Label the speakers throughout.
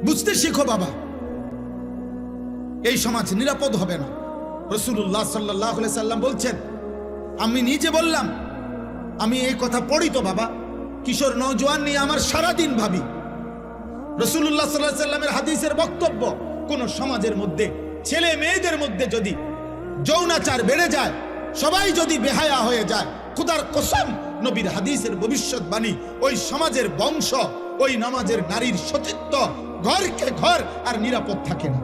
Speaker 1: বুঝতে শিখো বাবা, এই সমাজ নিরাপদ হবে না। রাসূলুল্লাহ সাল্লাল্লাহু আলাইহি সাল্লাম বলছেন, আমি নিজে বললাম, আমি এই কথা পড়ি তো বাবা, কিশোর নওজোয়ান নিয়ে আমার সারাদিন ভাবি। রাসূলুল্লাহ সাল্লাল্লাহু আলাইহি সাল্লামের হাদিসের বক্তব্য, কোন সমাজের মধ্যে ছেলে মেয়েদের মধ্যে যদি যৌনাচার বেড়ে যায়, সবাই যদি বেহায়া হয়ে যায়, খোদার কসম, নবীর হাদিসের ভবিষ্যৎবাণী, ওই সমাজের বংশ, ওই নামাজের নারীর সতীত্ব ঘরকে ঘর আর নিরাপদ থাকে না।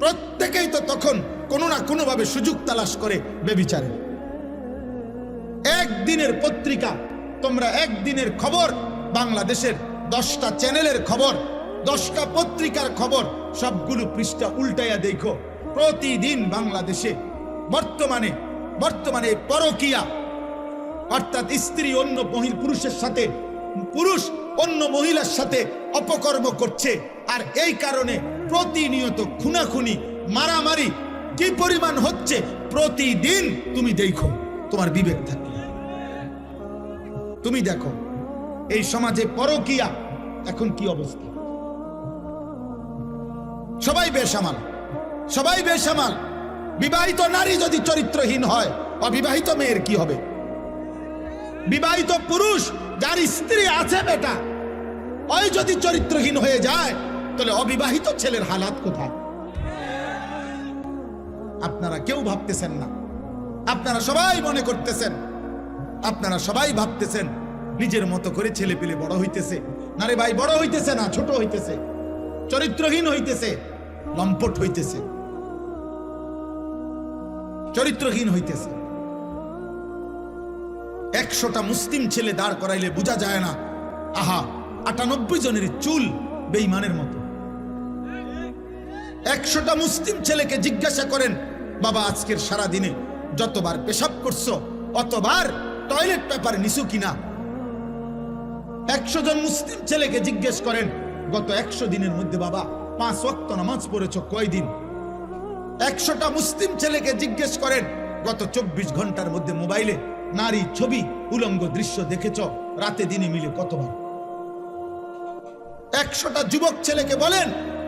Speaker 1: প্রত্যেকেই তো তখন কোনো না কোনো ভাবে সুযোগ তালাশ করে বেবিচারের। একদিনের পত্রিকা, তোমরা একদিনের খবর, বাংলাদেশের 10টা চ্যানেলের খবর, 10টা পত্রিকার খবর, সবগুলো পৃষ্ঠা উল্টাইয়া দেখো, প্রতিদিন বাংলাদেশে বর্তমানে পরকীয়া, অর্থাৎ স্ত্রী অন্য পুরুষের সাথে, পুরুষ অন্য মহিলার সাথে অপকর্ম করছে। আর এই কারণে প্রতিনিয়ত খুনাখুনি, মারামারি কি পরিমাণ হচ্ছে প্রতিদিন তুমি দেখো, তোমার বিবেক থাকে। তুমি দেখো এই সমাজে পরকীয়া এখন কি অবস্থা। সবাই বেসামাল, সবাই বেসামাল। বিবাহিত নারী যদি চরিত্রহীন হয়, অবিবাহিত মেয়ের কি হবে? বিবাহিত পুরুষ যার স্ত্রী আছে বেটা, ওই যদি চরিত্রহীন হয়ে যায়, তাহলে অবিবাহিত ছেলের হালাত কোথায়? আপনারা কেউ ভাবতেছেন না। আপনারা সবাই মনে করতেছেন, আপনারা সবাই ভাবতেছেন নিজের মতো করে ছেলে পেলে বড় হইতেছে। না রে ভাই, বড় হইতেছে না, ছোট হইতেছে, চরিত্রহীন হইতেছে, লম্পট হইতেছে, চরিত্রহীন হইতেছে। 100টা মুসলিম ছেলে দাঁড় করাইলে বোঝা যায় না, আহা 98 জনের চুল বেঈমানের মতো। 100টা মুসলিম ছেলেকে জিজ্ঞাসা করেন, বাবা আজকের সারা দিনে যতবার পেশাব করছো, অতবার টয়লেট পেপার নিছো কিনা? 100 জন মুসলিম ছেলেকে জিজ্ঞেস করেন, গত 100 দিনের মধ্যে বাবা 5 ওয়াক্ত নামাজ পড়েছো কয়দিন? 100টা মুসলিম ছেলেকে জিজ্ঞেস করেন, গত 24 ঘন্টার মধ্যে মোবাইলে নারী ছবি, উলঙ্গ দৃশ্য দেখেছো রাতে দিনে মিলে কতবার? 100টা যুবক ছেলেকে বলেন,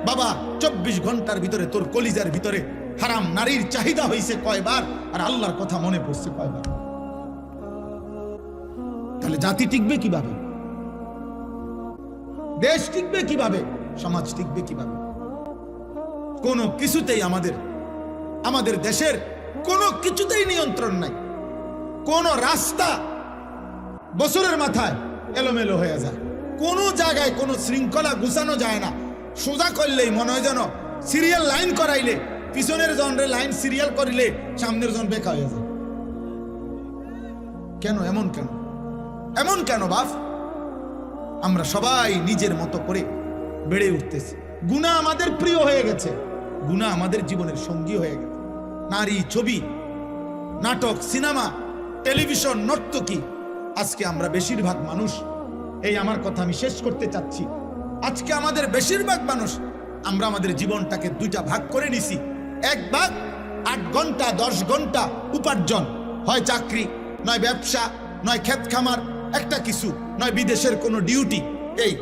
Speaker 1: বাবা 24 ঘন্টার ভিতরে তোর কলিজার ভিতরে হারাম নারীর চাহিদা হয়েছে কয়বার, আর আল্লাহর কথা মনে পড়ছে কয়বার? তাহলে জাতি টিকবে কিভাবে? দেশ টিকবে কিভাবে? সমাজ টিকবে কিভাবে? কোনো কিছুতেই আমাদের দেশের কোনো কিছুতেই নিয়ন্ত্রণ নাই। কোন রাস্তা বছরের মাথায় এলোমেলো হয়ে যায়, কোনো জায়গায় কোনো শৃঙ্খলা গুছানো যায় না। সোজা করলেই মনে হয় যেন সিরিয়াল লাইন করাইলে, পিছনের জনের লাইন সিরিয়াল করিলে সামনের জন বেকা হয়ে যায়। কেন এমন? কেন এমন কেন বাপ? আমরা সবাই নিজের মতো করে বেড়ে উঠতেছি। গুনাহ আমাদের প্রিয় হয়ে গেছে, গুনাহ আমাদের জীবনের সঙ্গী হয়ে গেছে। নারী, ছবি, নাটক, সিনেমা, টেলিভিশন, নর্তকী। আজকে আমরা বেশিরভাগ মানুষ, এই আমার কথা আমি শেষ করতে চাচ্ছি, আজকে আমাদের বেশিরভাগ মানুষ আমরা আমাদের জীবনটাকে 2টা ভাগ করে নিছি। এক ভাগ 8 ঘন্টা 10 ঘন্টা উপার্জন, হয় চাকরি, নয় ব্যবসা, নয় ক্ষেত খামার, একটা কিছু, নয় বিদেশের কোনো ডিউটি। এই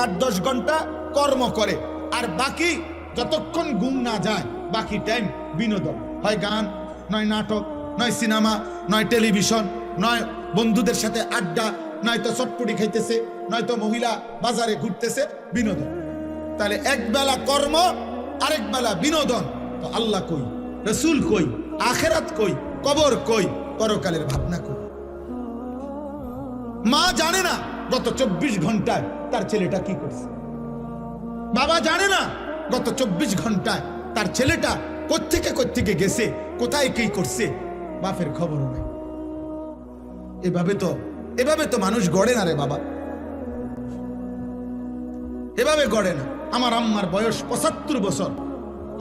Speaker 1: 8-10 ঘন্টা কর্ম করে, আর বাকি যতক্ষণ ঘুম না যায় বাকি টাইম বিনোদন, হয় গান, নয় নাটক, নয় সিনেমা, নয় টেলিভিশন, নয় বন্ধুদের সাথে আড্ডা, নয়তো চটপটি খাইতেছে, নয়তো মহিলা বাজারে ঘুরতেছে, বিনোদন। তাহলে এক বেলা কর্ম, আরেক বেলা বিনোদন। তো আল্লাহ কই, রসুল কই, আখেরাত কই, কবর কই, পরকালের ভাবনা কই? মা জানে না গত 24 ঘন্টায় তার ছেলেটা কি করছে। বাবা জানে না গত 24 ঘন্টায় তার ছেলেটা কোত্থেকে গেছে, কোথায় কি করছে, বাপের খবরও নেই। এভাবে তো মানুষ গড়ে না রে বাবা, এভাবে গড়ে না। আমার আম্মার বয়স 75 বছর,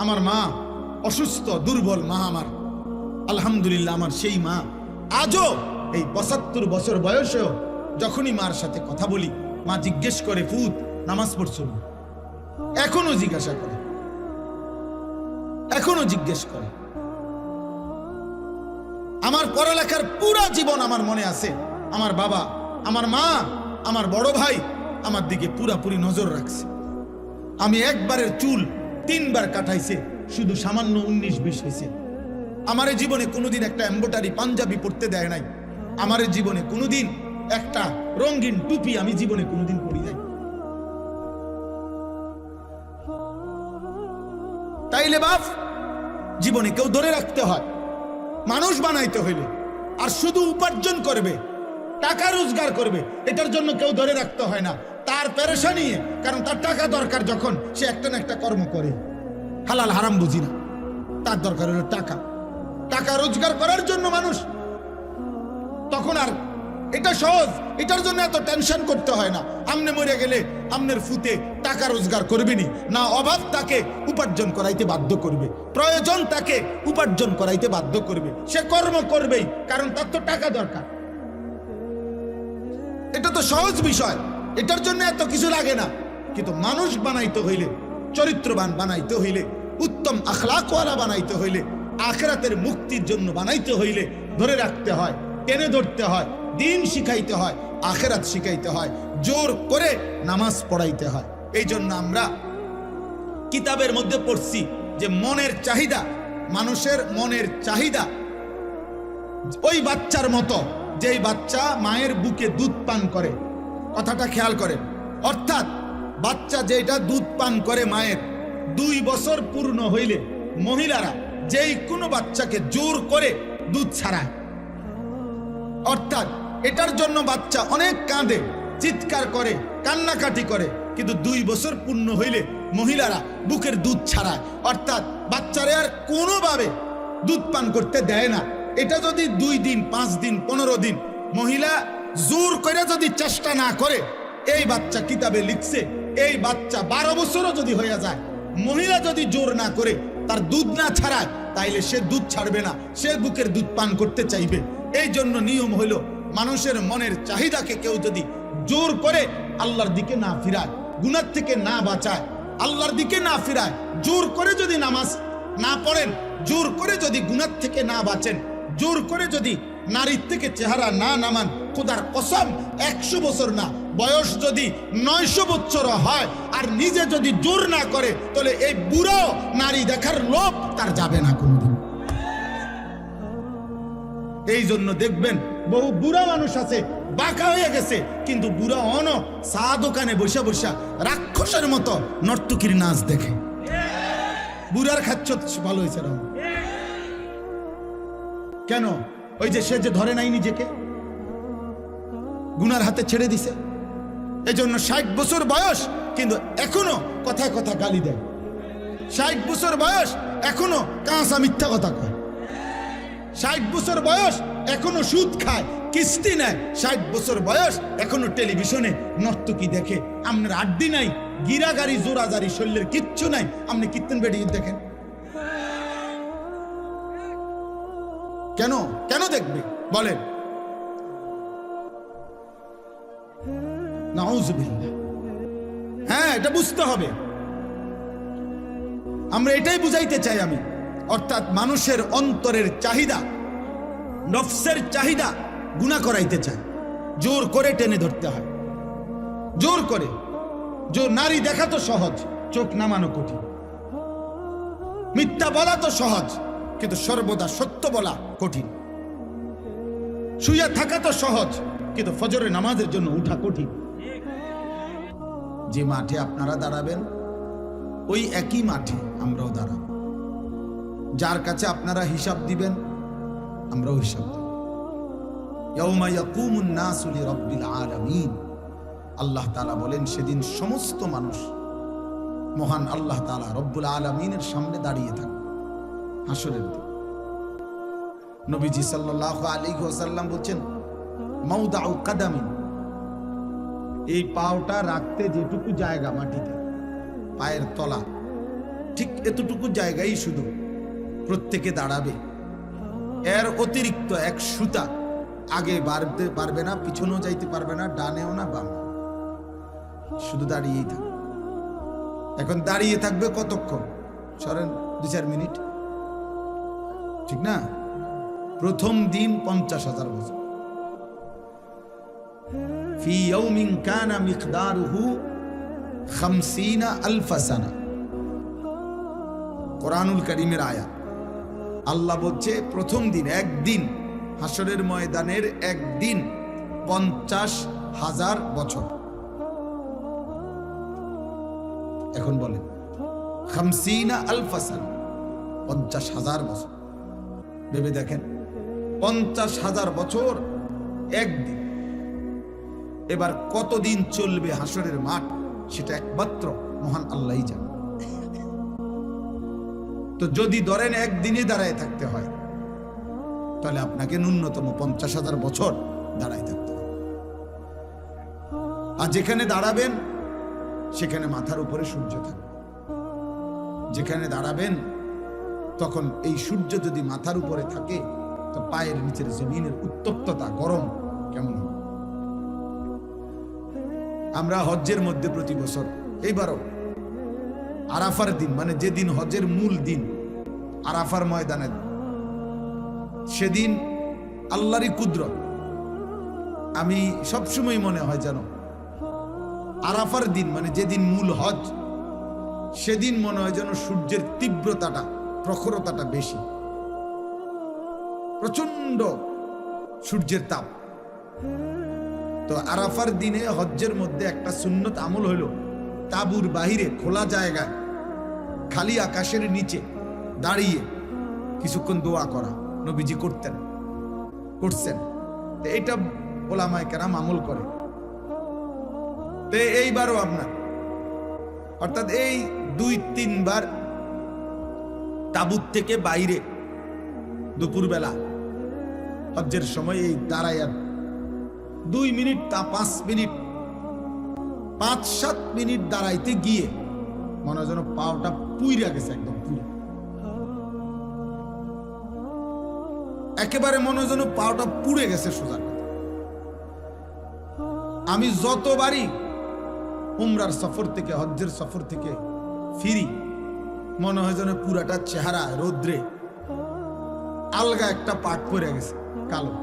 Speaker 1: আমার মা অসুস্থ, দুর্বল মা আমার। আলহামদুলিল্লাহ আমার সেই মা আজও এই 75 বছর বয়সেও যখনই মার সাথে কথা বলি, মা জিজ্ঞেস করে, ফুত নামাজ পড়ছো? এখনো জিজ্ঞাসা করে, এখনো জিজ্ঞেস করে। আমার পড়ালেখার পুরা জীবন আমার মনে আছে। আমার বাবা, আমার মা, আমার বড় ভাই, আমার দিকে পুরাপুরি নজর রাখছে। আমি একবারের চুল 3 বার কাটাইছে, শুধু সামান্য 19-20 হয়েছে। আমার জীবনে কোনোদিন একটা এমব্রয়ডারি পাঞ্জাবি পরতে দেয় নাই। আমার জীবনে কোনোদিন একটা রঙিন টুপি আমি জীবনে কোনোদিন পরি নাই। তাইলে বাপ, জীবনে কেউ ধরে রাখতে হয়, মানুষ বানাইতে হইলে। আর শুধু উপার্জন করবে, টাকা রোজগার করবে, এটার জন্য কেউ ধরে রাখতে হয় না। তার পেরেশানি, কারণ তার টাকা দরকার, যখন সে একটা না একটা কর্ম করে। হালাল হারাম বুঝি না, তার দরকার হলো টাকা। টাকা রোজগার করার জন্য মানুষ, তখন আর এটা সহজ, এটার জন্য এত টেনশন করতে হয় না। আমনে মরে গেলে আমনের ফুতে টাকা রোজগার করবেনি না, অভাব তাকে উপার্জন করাইতে বাধ্য করবে, প্রয়োজন তাকে উপার্জন করাইতে বাধ্য করবে, সে কর্ম করবেই, কারণ তার তো টাকা দরকার। এটা তো সহজ বিষয়, এটার জন্য এত কিছু লাগে না। কিন্তু মানুষ বানাইতে হইলে, চরিত্রবান বানাইতে হইলে, উত্তম আখলাকওয়ালা বানাইতে হইলে, আখিরাতের মুক্তির জন্য বানাইতে হইলে ধরে রাখতে হয়, টেনে ধরতে হয়, দিন শিখাইতে হয়, আখিরাত শিখাইতে হয়, জোর করে নামাজ পড়াইতে হয়। এই জন্য আমরা কিতাবের মধ্যে পড়ছি যে মনের চাহিদা, মানুষের মনের চাহিদা ওই বাচ্চার মতো, যেই বাচ্চা মায়ের বুকে দুধ পান করে। কথাটা খেয়াল করেন, অর্থাৎ বাচ্চা যেটা দুধ পান করে মায়ের, 2 বছর পূর্ণ হইলে মহিলারা যেই কোনো বাচ্চাকে জোর করে দুধ ছাড়ায়। অর্থাৎ এটার জন্য বাচ্চা অনেক কাঁদে, চিৎকার করে, কান্নাকাটি করে, কিন্তু 2 বছর পূর্ণ হইলে মহিলারা বুকের দুধ ছাড়ায়। অর্থাৎ বাচ্চারে আর কোনোভাবে দুধ পান করতে দেয় না। এটা যদি 2 দিন, 5 দিন, 15 দিন মহিলা জোর করে যদি চেষ্টা না করে, এই বাচ্চা কিতাবে লিখছে, এই বাচ্চা 12 বছরও যদি হয়ে যায়, মহিলা যদি জোর না করে, তার দুধ না ছাড়ায়, তাইলে সে দুধ ছাড়বে না, সে বুকের দুধ পান করতে চাইবে। এই জন্য নিয়ম হইল, মানুষের মনের চাহিদাকে কেউ যদি জোর করে আল্লাহর দিকে না ফিরায়, গুনাহ থেকে না বাঁচায়, আল্লাহর দিকে না ফিরায়, জোর করে যদি নামাজ না পড়েন, জোর করে যদি গুনাহ থেকে না বাঁচেন, জোর করে যদি নারীর থেকে চেহারা না নামান, খোদার কসম 100 বছর না, বয়স যদি 900 বছর হয়, আর নিজে যদি জোর না করে, তাহলে এই বুড়ো নারী দেখার লোভ তার যাবে না কোনোদিন। এই জন্য দেখবেন বহু বুড়া মানুষ আছে, বাঁকা হয়ে গেছে, কিন্তু বুড়া অন চা দোকানে বসে বসে রাক্ষসের মতো নর্তকীর নাচ দেখে। বুড়ার খাচ্ছ ভালো হয়েছে না কেন? ওই যে সে যে ধরে নাই নিজেকে, গুনার হাতে ছেড়ে দিছে। এই জন্য 60 বছর বয়স, কিন্তু এখনো কথায় কথা গালি দেয়। 60 বছর বয়স, এখনো কাঁচা মিথ্যা কথা কয়। 60 বছর বয়স, এখনো সুদ খায়, কিস্তি নেয়। 60 বছর বয়স, এখনো টেলিভিশনে নর্তকী দেখে। আপনার আড্ডি নাই, গিরাগাড়ি জোরাজারি, শরীরের কিচ্ছু নাই, আপনি কীর্তন বেরিয়ে দেখেন কেন? কেন দেখবে বলেন? নাউজুবিল্লাহ। হ্যাঁ, এটা বুঝতে হবে। আমরা এটাই বুঝাইতে চাই আমি। অর্থাৎ মানুষের অন্তরের চাহিদা, নফসের চাহিদা গুনাহ করাইতে চায়, জোর করে টেনে ধরতে হয়, জোর করে। নারী দেখা তো সহজ, চোখ নামানো কঠিন। মিথ্যা বলা তো সহজ, কিন্তু সর্বদা সত্য বলা কঠিন। শুয়ে থাকা তো সহজ, কিন্তু ফজরের নামাজের জন্য উঠা কঠিন। যে মাঠে আপনারা দাঁড়াবেন, ওই একই মাঠে আমরাও দাঁড়াবো। যার কাছে আপনারা হিসাব দিবেন, আমরাও হিসাব দেব। ইয়াউমা ইয়াকুমুন নাসু লিরাব্বিল আলামিন। আল্লাহ তাআলা বলেন, সেদিন সমস্ত মানুষ মহান আল্লাহ তাআলা রব্বুল আলামিনের সামনে দাঁড়িয়ে থাকবে হাসরের দিন। নবীজি সাল্লাল্লাহু আলাইহি ওয়াসাল্লাম বলেন, মাউদাউ কাদামিন, এই পাওটা রাখতে যেটুকু জায়গা মাটিতে, পায়ের তলা, ঠিক এতটুকু জায়গায় শুধু প্রত্যেকে দাঁড়াবে। এর অতিরিক্ত এক সুতা আগে বাড়তে পারবে না, পিছনেও যাইতে পারবে না, ডানেও না বামে, শুধু দাঁড়িয়েই থাকবে। এখন দাঁড়িয়ে থাকবে কতক্ষণ? সরেন 2-4 মিনিট, ঠিক না? প্রথম দিন 50,000 বছর, ফি ইয়াউমিন কানা মিকদারুহু 50 আলফ সানা। কোরআনুল কারীমের আয়াত। আল্লাহ বলছে প্রথম দিন, একদিন, হাসরের ময়দানের একদিন 50,000 বছর। এখন বলেন 50 আলফ সানা, 50,000 বছর। ভেবে দেখেন, 50,000 বছর একদিন। এবার কতদিন চলবে হাসরের মাঠ, সেটা একমাত্র মহান আল্লাহই জানে। তো যদি ধরেন একদিনে দাঁড়ায় থাকতে হয়, তাহলে আপনাকে ন্যূনতম 50,000 বছর দাঁড়ায় থাকতে হবে। আর যেখানে দাঁড়াবেন সেখানে মাথার উপরে সূর্য থাকবে। যেখানে দাঁড়াবেন তখন এই সূর্য যদি মাথার উপরে থাকে, তো পায়ের নিচের জমিনের উত্তপ্ততা, গরম কেমন হবে? আমরা হজ্জের মধ্যে প্রতি বছর, এইবারও আরাফার দিন, মানে যেদিন হজ্জের মূল দিন, আরাফার ময়দানে, সেদিন আল্লাহরই কুদরত। আমি সবসময় মনে হয় যেন আরাফার দিন, মানে যেদিন মূল হজ, সেদিন মনে হয় যেন সূর্যের তীব্রতাটা, প্রখরতাটা বেশি, প্রচন্ড সূর্যের তাপ। তো আরাফার দিনে হজ্জের মধ্যে একটা সুন্নত আমল হইল, তাবুর বাহিরে খোলা জায়গায় খালি আকাশের নিচে দাঁড়িয়ে কিছুক্ষণ দোয়া করা। নবীজি করছেন। তো এটা ওলামায়ে কেরাম আমল করে। তো এইবারও আপনার, অর্থাৎ এই 2-3 বার তাবুত থেকে বাইরে দুপুরবেলা হজ্জের সময় এই দাঁড়াইয়া 2 মিনিট তা 5 মিনিট, 5-7 মিনিট দাঁড়াইতে গিয়ে মনে হয় যেন পাওটা পুইরা গেছে, একদম পুরো একেবারে মনে হয় যেন পাওটা পুড়ে গেছে সোজা। আমি যতবারই উমরার সফর থেকে, হজ্জের সফর থেকে ফিরি, মনে হয় যেন পুরাটা চেহারা রৌদ্রে আলগা একটা পাট পড়ে গেছে, কালো।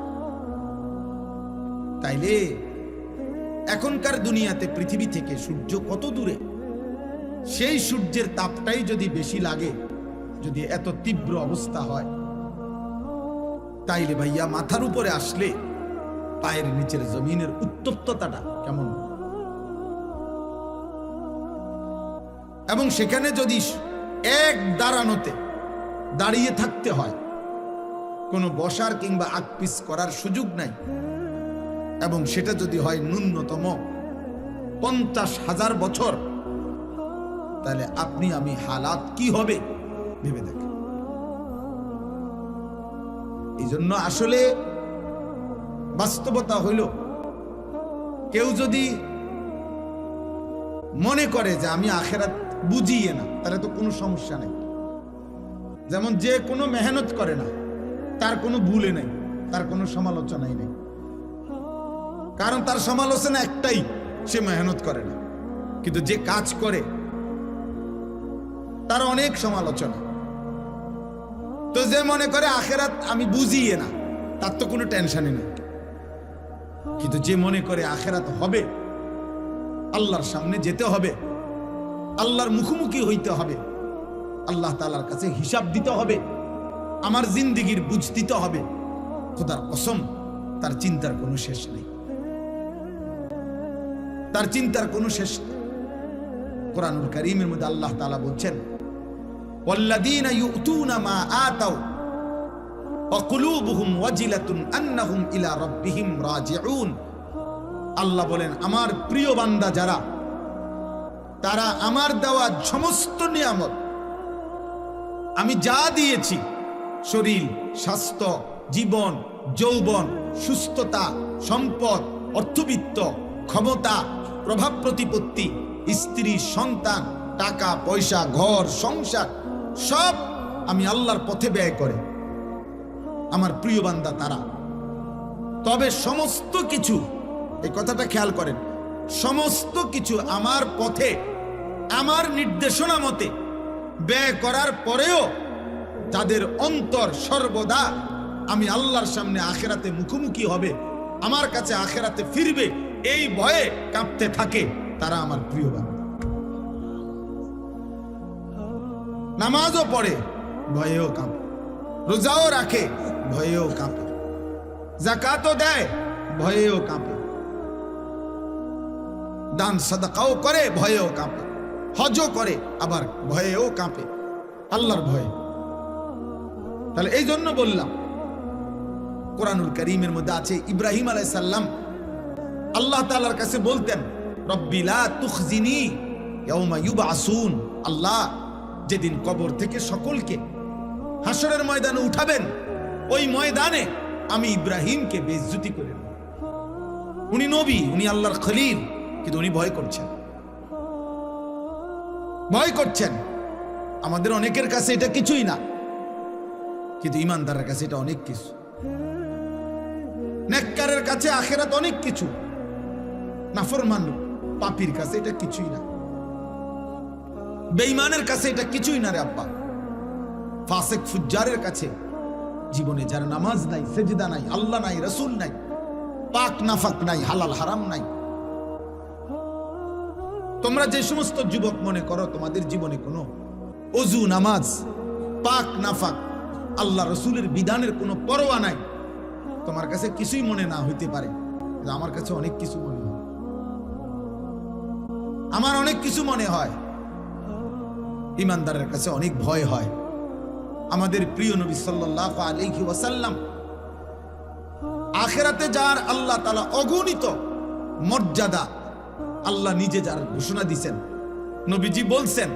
Speaker 1: তাইলে এখনকার দুনিয়াতে পৃথিবী থেকে সূর্য কত দূরে, সেই সূর্যের তাপটাই যদি বেশি লাগে, যদি এত তীব্র অবস্থা হয়, তাইলে ভাইয়া মাথার উপরে আসলে পায়ের নিচের জমিনের উত্তপ্ততাটা কেমন? এবং সেখানে যদি এক দাঁড়ানোতে দাঁড়িয়ে থাকতে হয়, কোনো বসার কিংবা আকপিস করার সুযোগ নাই, এবং সেটা যদি হয় ন্যূনতম 50,000 বছর, তাহলে আপনি আমি হালাত কি হবে ভেবে দেখেন। এই জন্য আসলে বাস্তবতা হইল, কেউ যদি মনে করে যে আমি আখেরাত বুঝিয়ে না, তাহলে তো কোনো সমস্যা নেই। যেমন যে কোনো মেহনত করে না, তার কোনো ভুলে নেই, তার কোনো সমালোচনাই নেই। কারণ তার সমালোচনা একটাই, সে মেহনত করে না। কিন্তু যে কাজ করে তার অনেক সমালোচনা। তো যে মনে করে আখেরাত আমি বুঝিয়ে না, তার তো কোনো টেনশনই নেই। কিন্তু যে মনে করে আখেরাত হবে, আল্লাহর সামনে যেতে হবে, আল্লাহর মুখোমুখি হইতে হবে, আল্লাহ তাআলার কাছে হিসাব দিতে হবে, আমার জিন্দেগির বুঝ দিতে হবে, খোদার কসম তার চিন্তার কোনো শেষ নেই, তার চিন্তার কোনো শেষ নেই। কোরআনুল কারীমের মধ্যে আল্লাহ তাআলা বলছেন, ওয়াল্লাযীনা ইউতুনা মা আতাউ ওয়া কুলুবুহুম ওয়াজিলাতুন আন্নাহুম ইলা রাব্বিহিম রাজিউন। আল্লাহ বলেন, আমার প্রিয় বান্দা যারা, তারা আমার দেওয়া সমস্ত নিয়ামত, আমি যা দিয়েছি, শরীর, স্বাস্থ্য, জীবন, যৌবন, সুস্থতা, সম্পদ, অর্থবিত্ত, ক্ষমতা, প্রভাব প্রতিপত্তি, স্ত্রী, সন্তান, টাকা পয়সা, ঘর সংসার, সব আমি আল্লাহর পথে ব্যয় করে আমার প্রিয় বান্দা তারা। তবে সমস্ত কিছু, এই কথাটা খেয়াল করেন, সমস্ত কিছু আমার পথে, আমার নির্দেশনা মতে ব্যয় করার পরেও যাদের অন্তর সর্বদা আমি আল্লাহর সামনে আখেরাতে মুখোমুখি হবে, আমার কাছে আখেরাতে ফিরবে, এই ভয়ে কাঁপতে থাকে, তারা আমার প্রিয় বান্দা। নামাজও পড়ে, ভয়েও কাঁপে, রোজাও রাখে, ভয়েও কাঁপে, যাকাতও দেয়, ভয়েও কাঁপে, দান সাদাকাও করে, ভয়েও কাঁপে, হজও করে, আবার ভয়েও কাঁপে, আল্লাহর ভয়ে। তাহলে এই জন্য বললাম, কোরআনুল কারীমের মধ্যে আছে ইব্রাহিম আলাইহিস সালাম আল্লাহ তাআলার কাছে বলতেন, রব্বি লা তুখজিনি ইয়াউমা ইউবআসুন, আল্লাহ যেদিন কবর থেকে সকলকে হাসরের ময়দানে উঠাবেন, ওই ময়দানে আমি ইব্রাহিমকে বেইজ্জতি করে দেব। উনি নবী, উনি আল্লাহর খলিল, কিন্তু উনি ভয় করছেন, ভয় করছেন। আমাদের অনেকের কাছে এটা কিছুই না, কিন্তু ইমানদারের কাছে এটা অনেক কিছু। নেককারের কাছে আখিরাত অনেক কিছু, নাফরমান পাপীর কাছে এটা কিছুই না, বেঈমানের কাছে এটা কিছুই না রে আব্বা। ফাসিক ফুজ্জারের কাছে জীবনে যার নামাজ নাই, সেজদা নাই, আল্লাহ নাই, রাসূল নাই, পাক নাফাক নাই, হালাল হারাম নাই। তোমরা যে সমস্ত যুবক মনে করো তোমাদের জীবনে কোনো ওযু, নামাজ, পাক নাফাক, আল্লাহ রাসূলের বিধানের কোনো পরোয়া নাই, তোমার কাছে কিছুই মনে না হইতে পারে, আমার কাছে অনেক কিছু মনে হয়, আমার অনেক কিছু মনে হয়। ইমানদারের কাছে অনেক ভয় হয়। আমাদের প্রিয় নবী সাল্লাল্লাহু আলাইহি ওয়াসাল্লাম আখিরাতে যার আল্লাহ তাআলা অগণিত মর্যাদা আল্লাহ নিজে যার ঘোষণা দিয়েছেন, নবীজি বলছেন,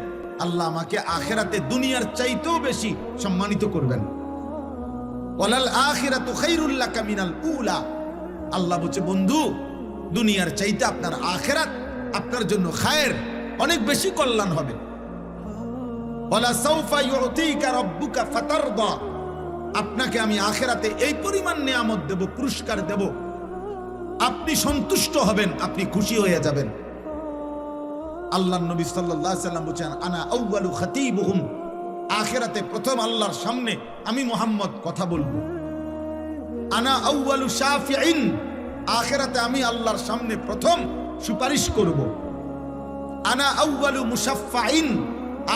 Speaker 1: আল্লাহ আমাকে আখিরাতে দুনিয়ার চাইতেও বেশি সম্মানিত করবেন। ওয়ালাল আখিরাতু খায়রুল লাকা মিনাল উলা, আল্লাহ বলছে, বন্ধু দুনিয়ার চাইতে আপনার আখিরাত আপনার জন্য খায়ের, অনেক বেশি কল্যাণ হবে। ওয়ালা সাউফা ইউতিকা রাব্বুকা ফাতারদা, আপনাকে আমি আখিরাতে এই পরিমাণ নিয়ামত দেব, পুরস্কার দেব, আপনি সন্তুষ্ট হবেন, আপনি খুশি হয়ে যাবেন। আল্লাহর নবী সাল্লাল্লাহু আলাইহি ওয়াসাল্লাম বলেন, আনা আউয়ালু খাতীবুহুম, আখিরাতে প্রথম আল্লাহর সামনে আমি মুহাম্মদ কথা বলবো। আনা আউয়ালু শাফিঈন, আখিরাতে আমি আল্লাহর সামনে প্রথম সুপারিশ করব। আনা আউয়ালু মুশাফফাইন,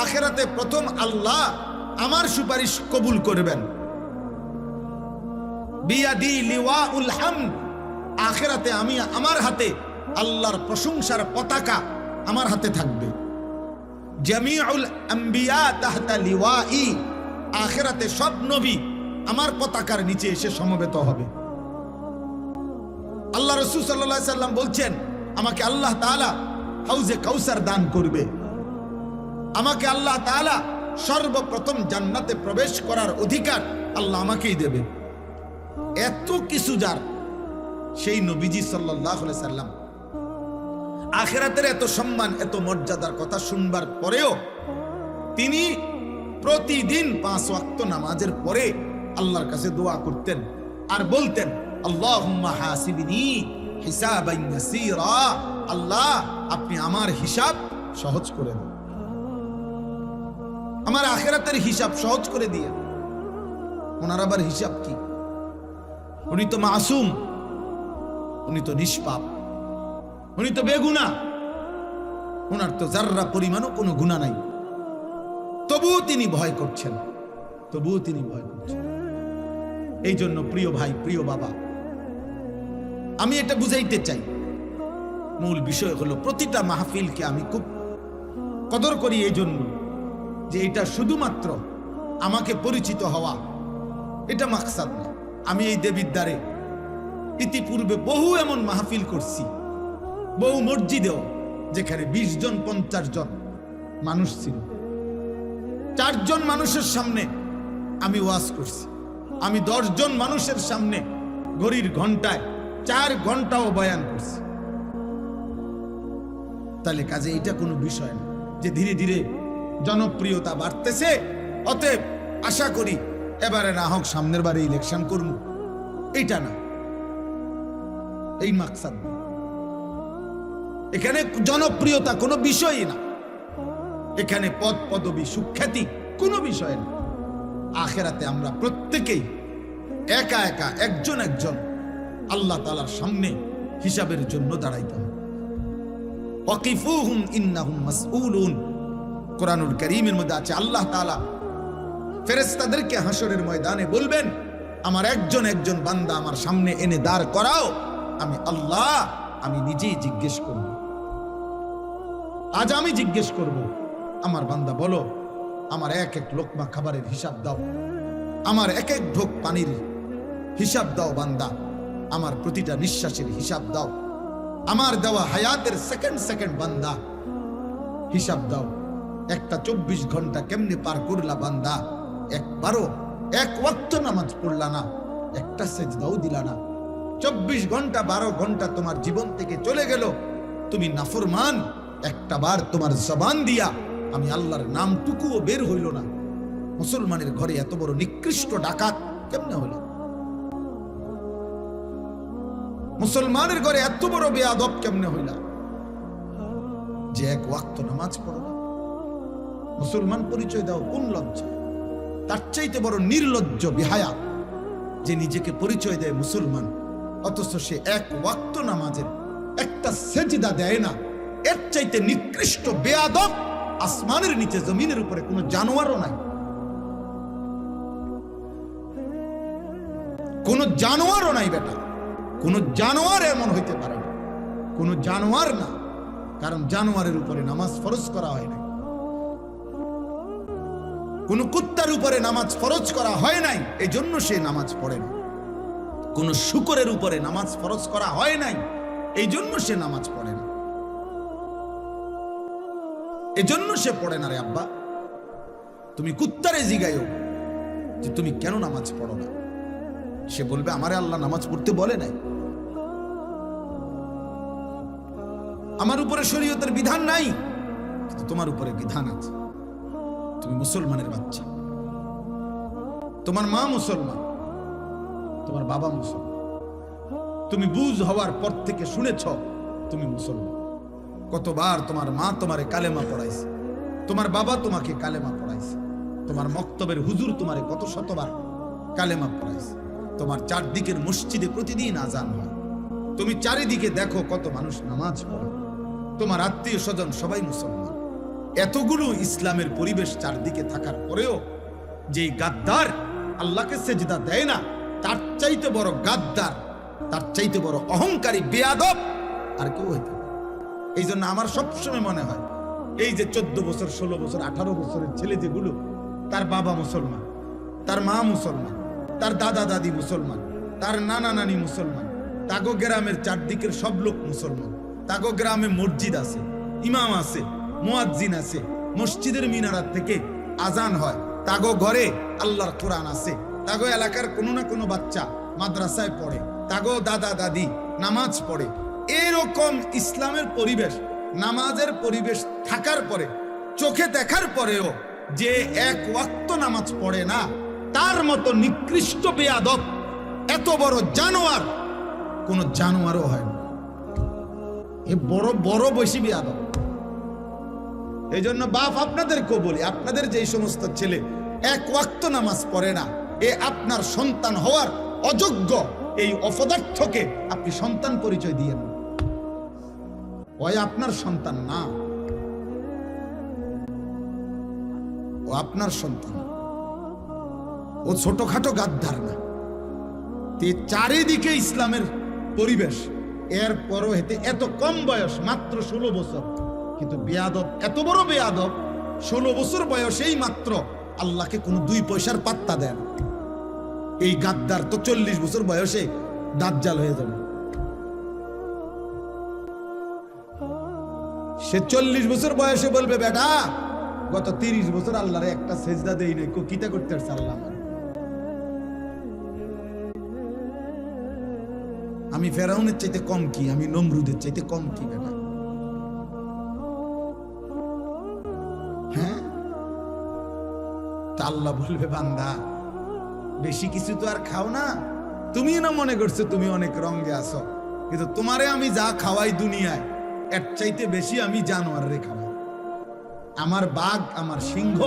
Speaker 1: আখিরাতে প্রথম আল্লাহ আমার সুপারিশ কবুল করবেন। বিয়াদি লিওয়াউল হামদ, আখিরাতে আমি আমার হাতে আল্লাহর প্রশংসার পতাকা আমার হাতে থাকবে। জামিউল আম্বিয়া তাহতা লিওয়াই, আখিরাতে সব নবী আমার পতাকার নিচে এসে সমবেত হবে। আল্লাহ রাসূল সাল্লাল্লাহু আলাইহি সাল্লাম বলছেন, আমাকে আল্লাহ তাআলা হাউজে কাউসার দান করবে, আমাকে আল্লাহ তাআলা সর্বপ্রথম জান্নাতে প্রবেশ করার অধিকার আল্লাহ আমাকেই দেবে। এত কিছু যার, সেই নবীজি সাল্লাল্লাহু আলাইহি সাল্লাম আখিরাতের এত সম্মান, এত মর্যাদার কথা শুনবার পরেও তিনি প্রতিদিন 5 ওয়াক্ত নামাজের পরে আল্লাহর কাছে দোয়া করতেন আর বলতেন, আল্লাহুম্মা হাসিবনি হিসাবান ইয়াসীরা, আল্লাহ আপনি আমার হিসাব সহজ করে দিন, আমার আখিরাতের হিসাব সহজ করে দিয়ে। ওনার আবার হিসাব কি? উনি তো মাসুম, উনি তো নিষ্পাপ, উনি তো বেগুনা, ওনার তো যাররা পরিমাণও কোনো গুনাহ নাই, তবুও তিনি ভয় করছেন, তবুও তিনি ভয় করছেন। এই জন্য প্রিয় ভাই, প্রিয় বাবা, আমি এটা বুঝাইতে চাই, মূল বিষয় হলো প্রতিটা মাহফিলকে আমি খুব কদর করি এই জন্য যে এটা শুধুমাত্র আমাকে পরিচিত হওয়া, এটা মাকসাদ না। আমি এই দেবিদ্বারে ইতিপূর্বে বহু এমন মাহফিল করছি, বহু মসজিদেও, যেখানে 20 জন 50 জন মানুষ ছিল, 4 জন মানুষের সামনে আমি ওয়াজ করছি, আমি 10 জন মানুষের সামনে ঘড়ির ঘন্টায় 4 ঘন্টাও বয়ান করছি। তাহলে কাজে এটা কোনো বিষয় না যে ধীরে ধীরে জনপ্রিয়তা বাড়তেছে, অতএব আশা করি এবারে না হোক সামনের বারে ইলেকশন করব, এইটা না, এই মাকসাদ না। এখানে জনপ্রিয়তা কোনো বিষয়ই না, এখানে পদ পদবী সুখ্যাতি কোনো বিষয় না। আখিরাতে আমরা প্রত্যেকেই একা একা একজন একজন আল্লাহ তাআলার সামনে হিসাবের জন্য দাঁড়াইতে হবে। ওয়াকিফুহুম ইন্নাহুম মাসউলুন। কোরআনুল কারীমের মধ্যে আছে আল্লাহ তাআলা ফেরেশতাদেরকে হাসরের ময়দানে বলবেন, আমার একজন একজন বান্দা আমার সামনে এনে দাঁড় করাও, আমি আল্লাহ আমি নিজেই জিজ্ঞেস করব। আজ আমি জিজ্ঞেস করব, আমার বান্দা বলো, আমার এক এক লোকমা খাবারের হিসাব দাও, আমার এক এক ঢোক পানির হিসাব দাও বান্দা, আমার প্রতিটা নিঃশ্বাসের হিসাব দাও, আমার দেওয়া হায়াতের সেকেন্ড সেকেন্ড বান্দা হিসাব দাও। একটা 24 ঘন্টা কেমনে পার করলা বান্দা, একবারও এক ওয়াক্ত নামাজ পড়লা না, একটা সেজদাও দিলা না। 24 ঘন্টা 12 ঘন্টা তোমার জীবন থেকে চলে গেল, তুমি নাফরমান, একটা বার তোমার জবান দিয়া আমি আল্লাহর নামটুকুও বের হইল না। মুসলমানের ঘরে এত বড় নিকৃষ্ট ডাকাত কেমনে হইল? মুসলমানের ঘরে এত বড় বেয়াদব কেমনে হইলা যে এক ওয়াক্ত নামাজ পড়ো না? মুসলমান পরিচয় দাও কোন লজ্জা? তার চাইতে বড় নির্লজ্জ বিহায়া যে নিজেকে পরিচয় দেয় মুসলমান, অথচ সে এক ওয়াক্ত নামাজের একটা সেজদা দেয় না। এর চাইতে নিকৃষ্ট বেয়াদব আসমানের নিচে জমিনের উপরে কোনো জানোয়ারও নাই। কোন জানোয়ারও নাই বেটা, কোন জানোয়ার এমন হইতে পারে না, কোন জানোয়ার না। কারণ জানোয়ারের উপরে নামাজ ফরজ করা হয় নাই, কোন কুত্তার উপরে নামাজ ফরজ করা হয় নাই, এই জন্য সে নামাজ পড়ে না। কোন শূকরের উপরে নামাজ ফরজ করা হয় নাই, এই জন্য সে নামাজ পড়ে না, এজন্য সে পড়ে না। রে আব্বা, তুমি কুত্তারে জিগাইও যে তুমি কেন নামাজ পড়ো না, সে বলবে আমারে আল্লাহ নামাজ পড়তে বলে নাই, আমার উপরে শরীয়তের বিধান নাই, কিন্তু তোমার উপরে বিধান আছে। তুমি মুসলমানের বাচ্চা, তোমার মা মুসলমান, তোমার বাবা মুসলমান, তুমি বুঝ হওয়ার পর থেকে শুনেছ তুমি মুসলমান। কতবার তোমার মা তোমারে কালেমা পড়াইছে, তোমার বাবা তোমাকে কালেমা পড়াইছে, তোমার মক্তবের হুজুর তোমারে কত শতবার কালেমা পড়াইছে, তোমার চারদিকের মসজিদে প্রতিদিন আজান হয়, তুমি চারিদিকে দেখো কত মানুষ নামাজ পড়ে, তোমার আত্মীয় স্বজন সবাই মুসলমান। এতগুলো ইসলামের পরিবেশ চারদিকে থাকার পরেও যে গাদ্দার আল্লাহকে সেজদা দেয় না, তার চাইতে বড় গাদ্দার, তার চাইতে বড় অহংকারী বেয়াদব আর কেউ হইতে পারে। এই জন্য আমার সবসময় মনে হয় এই যে 14 বছর 16 বছর 18 বছরের ছেলে যেগুলো, তার বাবা মুসলমান, তার মা মুসলমান, তার দাদা দাদি মুসলমান, তার নানা নানি মুসলমান, তাগো গ্রামের চারদিকের সব লোক মুসলমান, তাগো গ্রামে মসজিদ আছে, ইমাম আছে, মুয়াজ্জিন আছে, মসজিদের মিনারাত থেকে আজান হয়, তাগো ঘরে আল্লাহর কোরআন আছে, তাগো এলাকার কোনো না কোনো বাচ্চা মাদ্রাসায় পড়ে, তাগো দাদা দাদি নামাজ পড়ে। এরকম ইসলামের পরিবেশ, নামাজের পরিবেশ থাকার পরে, চোখে দেখার পরেও যে এক ওয়াক্ত নামাজ পড়ে না, তার মতো নিকৃষ্ট বেয়াদব, এত বড় জানোয়ার কোন জানোয়ারও হয় না। এ বড় বড় বেশি বেয়াদব। এই জন্য বাপ আপনাদেরকেও বলি, আপনাদের যে সমস্ত ছেলে এক ওয়াক্ত নামাজ পড়ে না, এ আপনার সন্তান হওয়ার অযোগ্য। এই অপদার্থকে আপনি সন্তান পরিচয় দিয়েন, ওই আপনার সন্তান না, ও আপনার সন্তান, ও ছোটখাটো গাদ্দার না। চারিদিকে ইসলামের পরিবেশ, এর পরও হেতে এত কম বয়স, মাত্র 16 বছর, কিন্তু বেয়াদব, এত বড় বেয়াদব, 16 বছর বয়সেই মাত্র আল্লাহকে কোনো 2 পয়সার পাত্তা দেন। এই গাদ্দার তো 40 বছর বয়সে দাজ্জাল হয়ে যাবে। সে 40 বছর বয়সে বলবে, বেটা গত 30 বছর আল্লাহরে একটা সেজদা দেই নাই, কিতা করতে পারছে আল্লাহ? আমি ফেরাউনের চাইতে কম কি? আমি নমরুদের চাইতে কম কি বেটা? হ্যাঁ, তা আল্লাহ বলবে, বান্দা বেশি কিছু তো আর খাও না, তুমি না মনে করছো তুমি অনেক রঙে আছো, কিন্তু তোমারে আমি যা খাওয়াই দুনিয়ায়, এর চাইতে বেশি আমি জানোয়ারে খাওয়াই। আমার বাঘ, আমার সিংহ,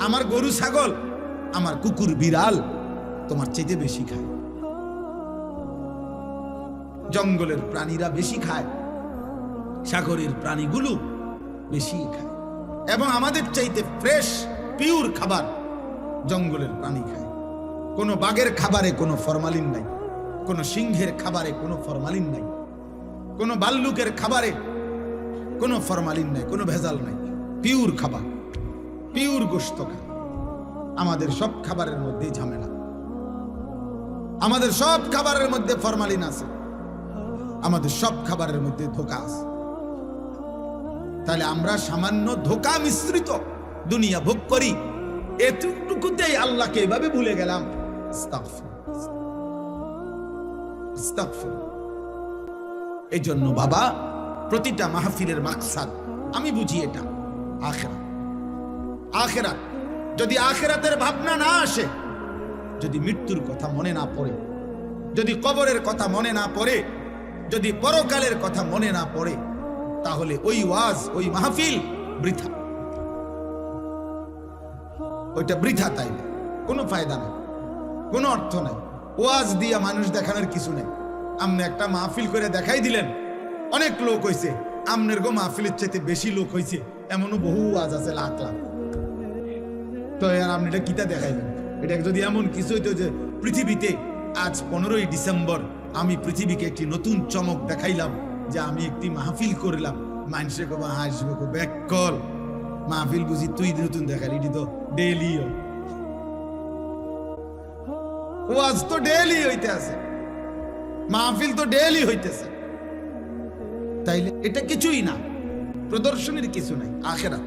Speaker 1: আমার গরু ছাগল, আমার কুকুর বিড়াল তোমার চাইতে বেশি খায়। জঙ্গলের প্রাণীরা বেশি খায়, সাগরের প্রাণীগুলো বেশি খায়, এবং আমাদের চাইতে ফ্রেশ পিওর খাবার জঙ্গলের প্রাণী খায়। কোনো বাঘের খাবারে কোনো ফরমালিন নাই, কোনো সিংহের খাবারে কোনো ফরমালিন নাই, কোনো ভাল্লুকের খাবারে কোনো ফরমালিন নাই, কোনো ভেজাল নাই, পিওর খাবার, পিওর গোশত খায়। আমাদের সব খাবারের মধ্যে ঝামেলা, আমাদের সব খাবারের মধ্যে ফরমালিন আছে, আমাদের সব খাবারের মধ্যে ধোঁকা আছে। তাহলে আমরা সামান্য ধোঁকা মিশ্রিত দুনিয়া ভোগ করি, এতটুকুতেই আল্লাহকে এভাবে ভুলে গেলাম। এই জন্য বাবা, প্রতিটা মাহফিলের মাকসাদ আমি বুঝি এটা আখিরাত। আখিরাত যদি আখিরাতের ভাবনা না আসে, যদি মৃত্যুর কথা মনে না পড়ে, যদি কবরের কথা মনে না পড়ে, যদি পরকালের কথা মনে না পড়ে, তাহলে ওই ওয়াজ, ওই মাহফিল বৃথা, ওইটা বৃথা। তাই কোনো ফায়দা নাই, কোনো অর্থ নাই। ওয়াজ দিয়া মানুষ দেখানোর কিছু নেই। আপনি একটা মাহফিল করে দেখাই দিলেন, অনেক লোক হয়েছে, আমনের গো মাহফিলের চাইতে বেশি লোক হয়েছে, এমনও বহু ওয়াজ আছে লাখ লাখ। তো আপনি এটা কিতা দেখাইবেন? এটা যদি এমন কিছু হইতো যে পৃথিবীতে আজ 15ই ডিসেম্বর আমি পৃথিবীকে একটি নতুন চমক দেখাইলাম, যে আমি একটি মাহফিল করলাম, মানুষের কবা হাসবে, ব্যাকল মাহফিল বুঝি তুই নতুন দেখালি, এটি তো ডেইলি ওয়াজ, তো ডেইলি হইতে আছে, মাহফিল তো ডেইলি হইতেছে। তাইলে এটা কিছুই না, প্রদর্শনীর কিছু নাই। আখিরাত,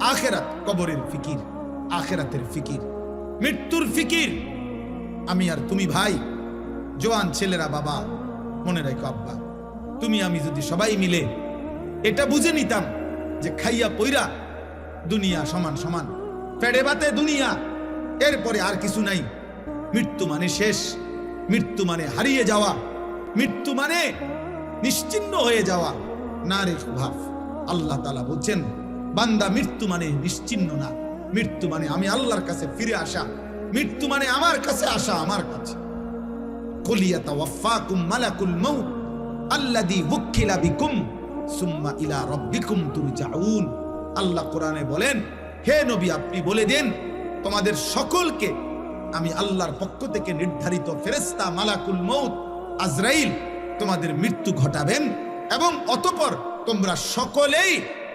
Speaker 1: আখিরাত কবরের ফিকির, আখিরাতের ফিকির, মৃত্যুর ফিকির। আমি আর তুমি ভাই, জোয়ান ছেলেরা, বাবা মনে রাখো, আব্বা তুমি আমি যদি সবাই মিলে এটা বুঝে নিতাম যে খাইয়া পইরা দুনিয়া সমান সমান, পেটে ভাতে দুনিয়া, এরপরে আর কিছু নাই। মৃত্যু মানে শেষ, মৃত্যু মানে হারিয়ে যাওয়া, মৃত্যু মানে নিশ্চিহ্ন হয়ে যাওয়া। না রে ভাব, আল্লাহ তাআলা বলছেন, বান্দা মৃত্যু মানে নিশ্চিহ্ন না, মৃত্যু মানে আমি আল্লাহর কাছে ফিরে আসা, মৃত্যু মানে আমার কাছে আসা, আমার কাছে। কুল ইয়াতাওয়াফাকুম মালাকুল মাউত আল্লাযী ওয়াক্কিলা বিকুম সুম্মা ইলা রাব্বিকুম তুরজাউন। আল্লাহ কোরআনে বলেন, হে নবী আপনি বলে দেন, তোমাদের সকলকে আমি আল্লাহর পক্ষ থেকে নির্ধারিত ফেরেশতা মালাকুল মউত আজরাইল তোমাদের মৃত্যু ঘটাবেন, এবং অতঃপর তোমরা সকলেই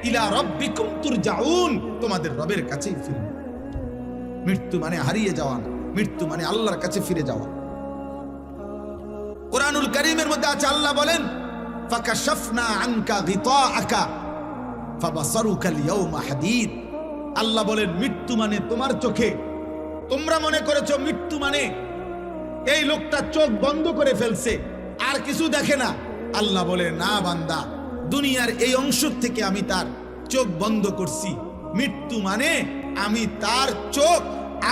Speaker 1: ইলা রাব্বিকুম তুরজাউন, তোমাদের রবের কাছেই ফিরবে। মৃত্যু মানে হারিয়ে যাওয়া না, মৃত্যু মানে আল্লাহর কাছে ফিরে যাওয়া। কুরআনুল কারীমের মধ্যে আছে, আল্লাহ বলেন, ফাকাশাফনা আনকা গিতাআকা ফাবাসারুকা আল-ইয়াওমা হাদীদ। আল্লাহ বলেন, মৃত্যু মানে তোমার চোখে, তোমরা মনে করেছো মৃত্যু মানে এই লোকটা চোখ বন্ধ করে ফেলছে, আর কিছু দেখে না। আল্লাহ বলে, না বান্দা, দুনিয়ার এই অংশ থেকে আমি তার চোখ বন্ধ করছি। মৃত্যু মানে আমি তার চোখ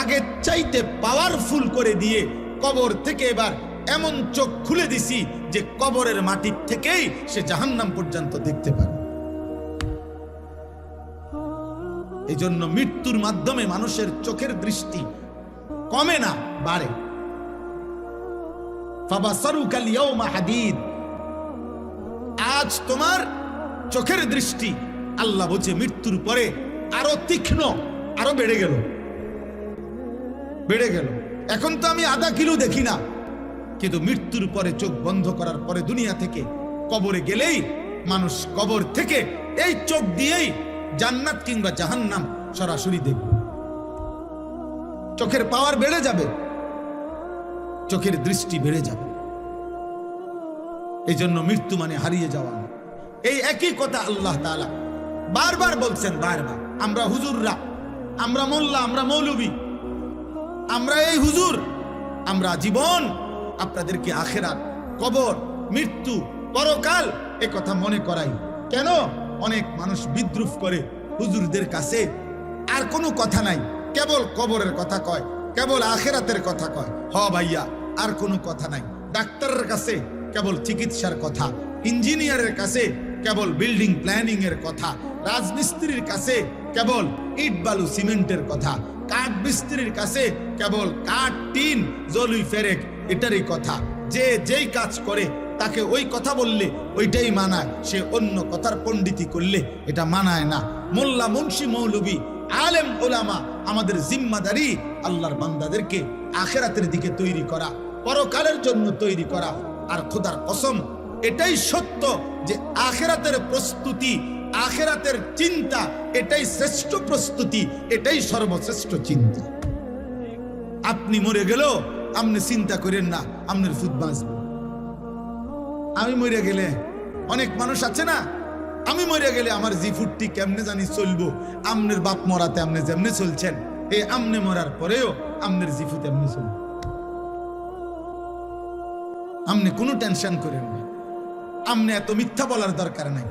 Speaker 1: আগের চাইতে পাওয়ারফুল করে দিয়ে কবর থেকে এবার এমন চোখ খুলে দিছি যে কবরের মাটির থেকেই সে জাহান্নাম পর্যন্ত দেখতে পারে। এই জন্য মৃত্যুর মাধ্যমে মানুষের চোখের দৃষ্টি কমে না, বাড়ে। ফাবাসারুকা আল-ইয়াওমা হাদীদ, আজ তোমার চোখের দৃষ্টি, আল্লাহ বলছে, মৃত্যুর পরে আরো তীক্ষ্ণ, আরো বেড়ে গেল, বেড়ে গেল। এখন তো আমি আধা কিলো দেখি না, কিন্তু মৃত্যুর পরে চোখ বন্ধ করার পরে দুনিয়া থেকে কবরে গেলেই মানুষ কবর থেকে এই চোখ দিয়েই জান্নাত কিংবা জাহান্নাম সরাসরি দেখবে। চোখের পাওয়ার বেড়ে যাবে, চোখের দৃষ্টি বেড়ে যাবে। এই জন্য মৃত্যু মানে হারিয়ে যাওয়া না। এই একই কথা আল্লাহ তাআলা বারবার বলছেন, বারবার। আমরা হুজুররা, আমরা মোল্লা, আমরা মৌলবী, আমরা এই হুজুর, আমরা জীবন আপনাদেরকে আখিরাত, কবর, মৃত্যু, পরকাল এ কথা মনে করাই। কেন? অনেক মানুষ বিদ্রুপ করে হুজুরদের কাছে, আর কোনো কথা নাই, কেবল কবরের কথা কয়, কেবল আখিরাতের কথা কয়। হ ভাইয়া, আর কোনো কথা নাই। ডাক্তারের কাছে কেবল চিকিৎসার কথা, ইঞ্জিনিয়ারের কাছে কেবল বিল্ডিং প্ল্যানিং এর কথা, রাজমিস্ত্রির কাছে কেবল ইট বালু সিমেন্টের কথা, কাঠ মিস্ত্রির কাছে কেবল কাঠ টিন জলুই ফেরেক এটারই কথা। যে যেই কাজ করে তাকে ওই কথা বললে ওইটাই মানায়, সে অন্য কথার পণ্ডিতি করলে এটা মানায় না। মোল্লা, মুন্সি, মৌলবী, আলেম, ওলামা, আমাদের জিম্মাদারি আল্লাহর বান্দাদেরকে আখিরাতের দিকে তৈরি করা, পরকালের জন্য তৈরি করা। আর খোদার কসম, এটাই সত্য যে আখিরাতের প্রস্তুতি, আখিরাতের চিন্তা, এটাই শ্রেষ্ঠ প্রস্তুতি, এটাই সর্বশ্রেষ্ঠ চিন্তা। আপনি মরে গেলেও আপনি চিন্তা করেন না আপনার ফুট বাঁচবে। আমি মরে গেলে, অনেক মানুষ আছে না, আমি মরে গেলে আমার জি ফুটটি কেমনে জানি চলবো, আমনের বাপ মরাতে আপনি যেমনি চলছেন, এই আমনে মরার পরেও আমনের জি ফুট এমনি চলবে। আমনে কোনো টেনশন করেন না, আমনে এত মিথ্যা বলার দরকার নাই,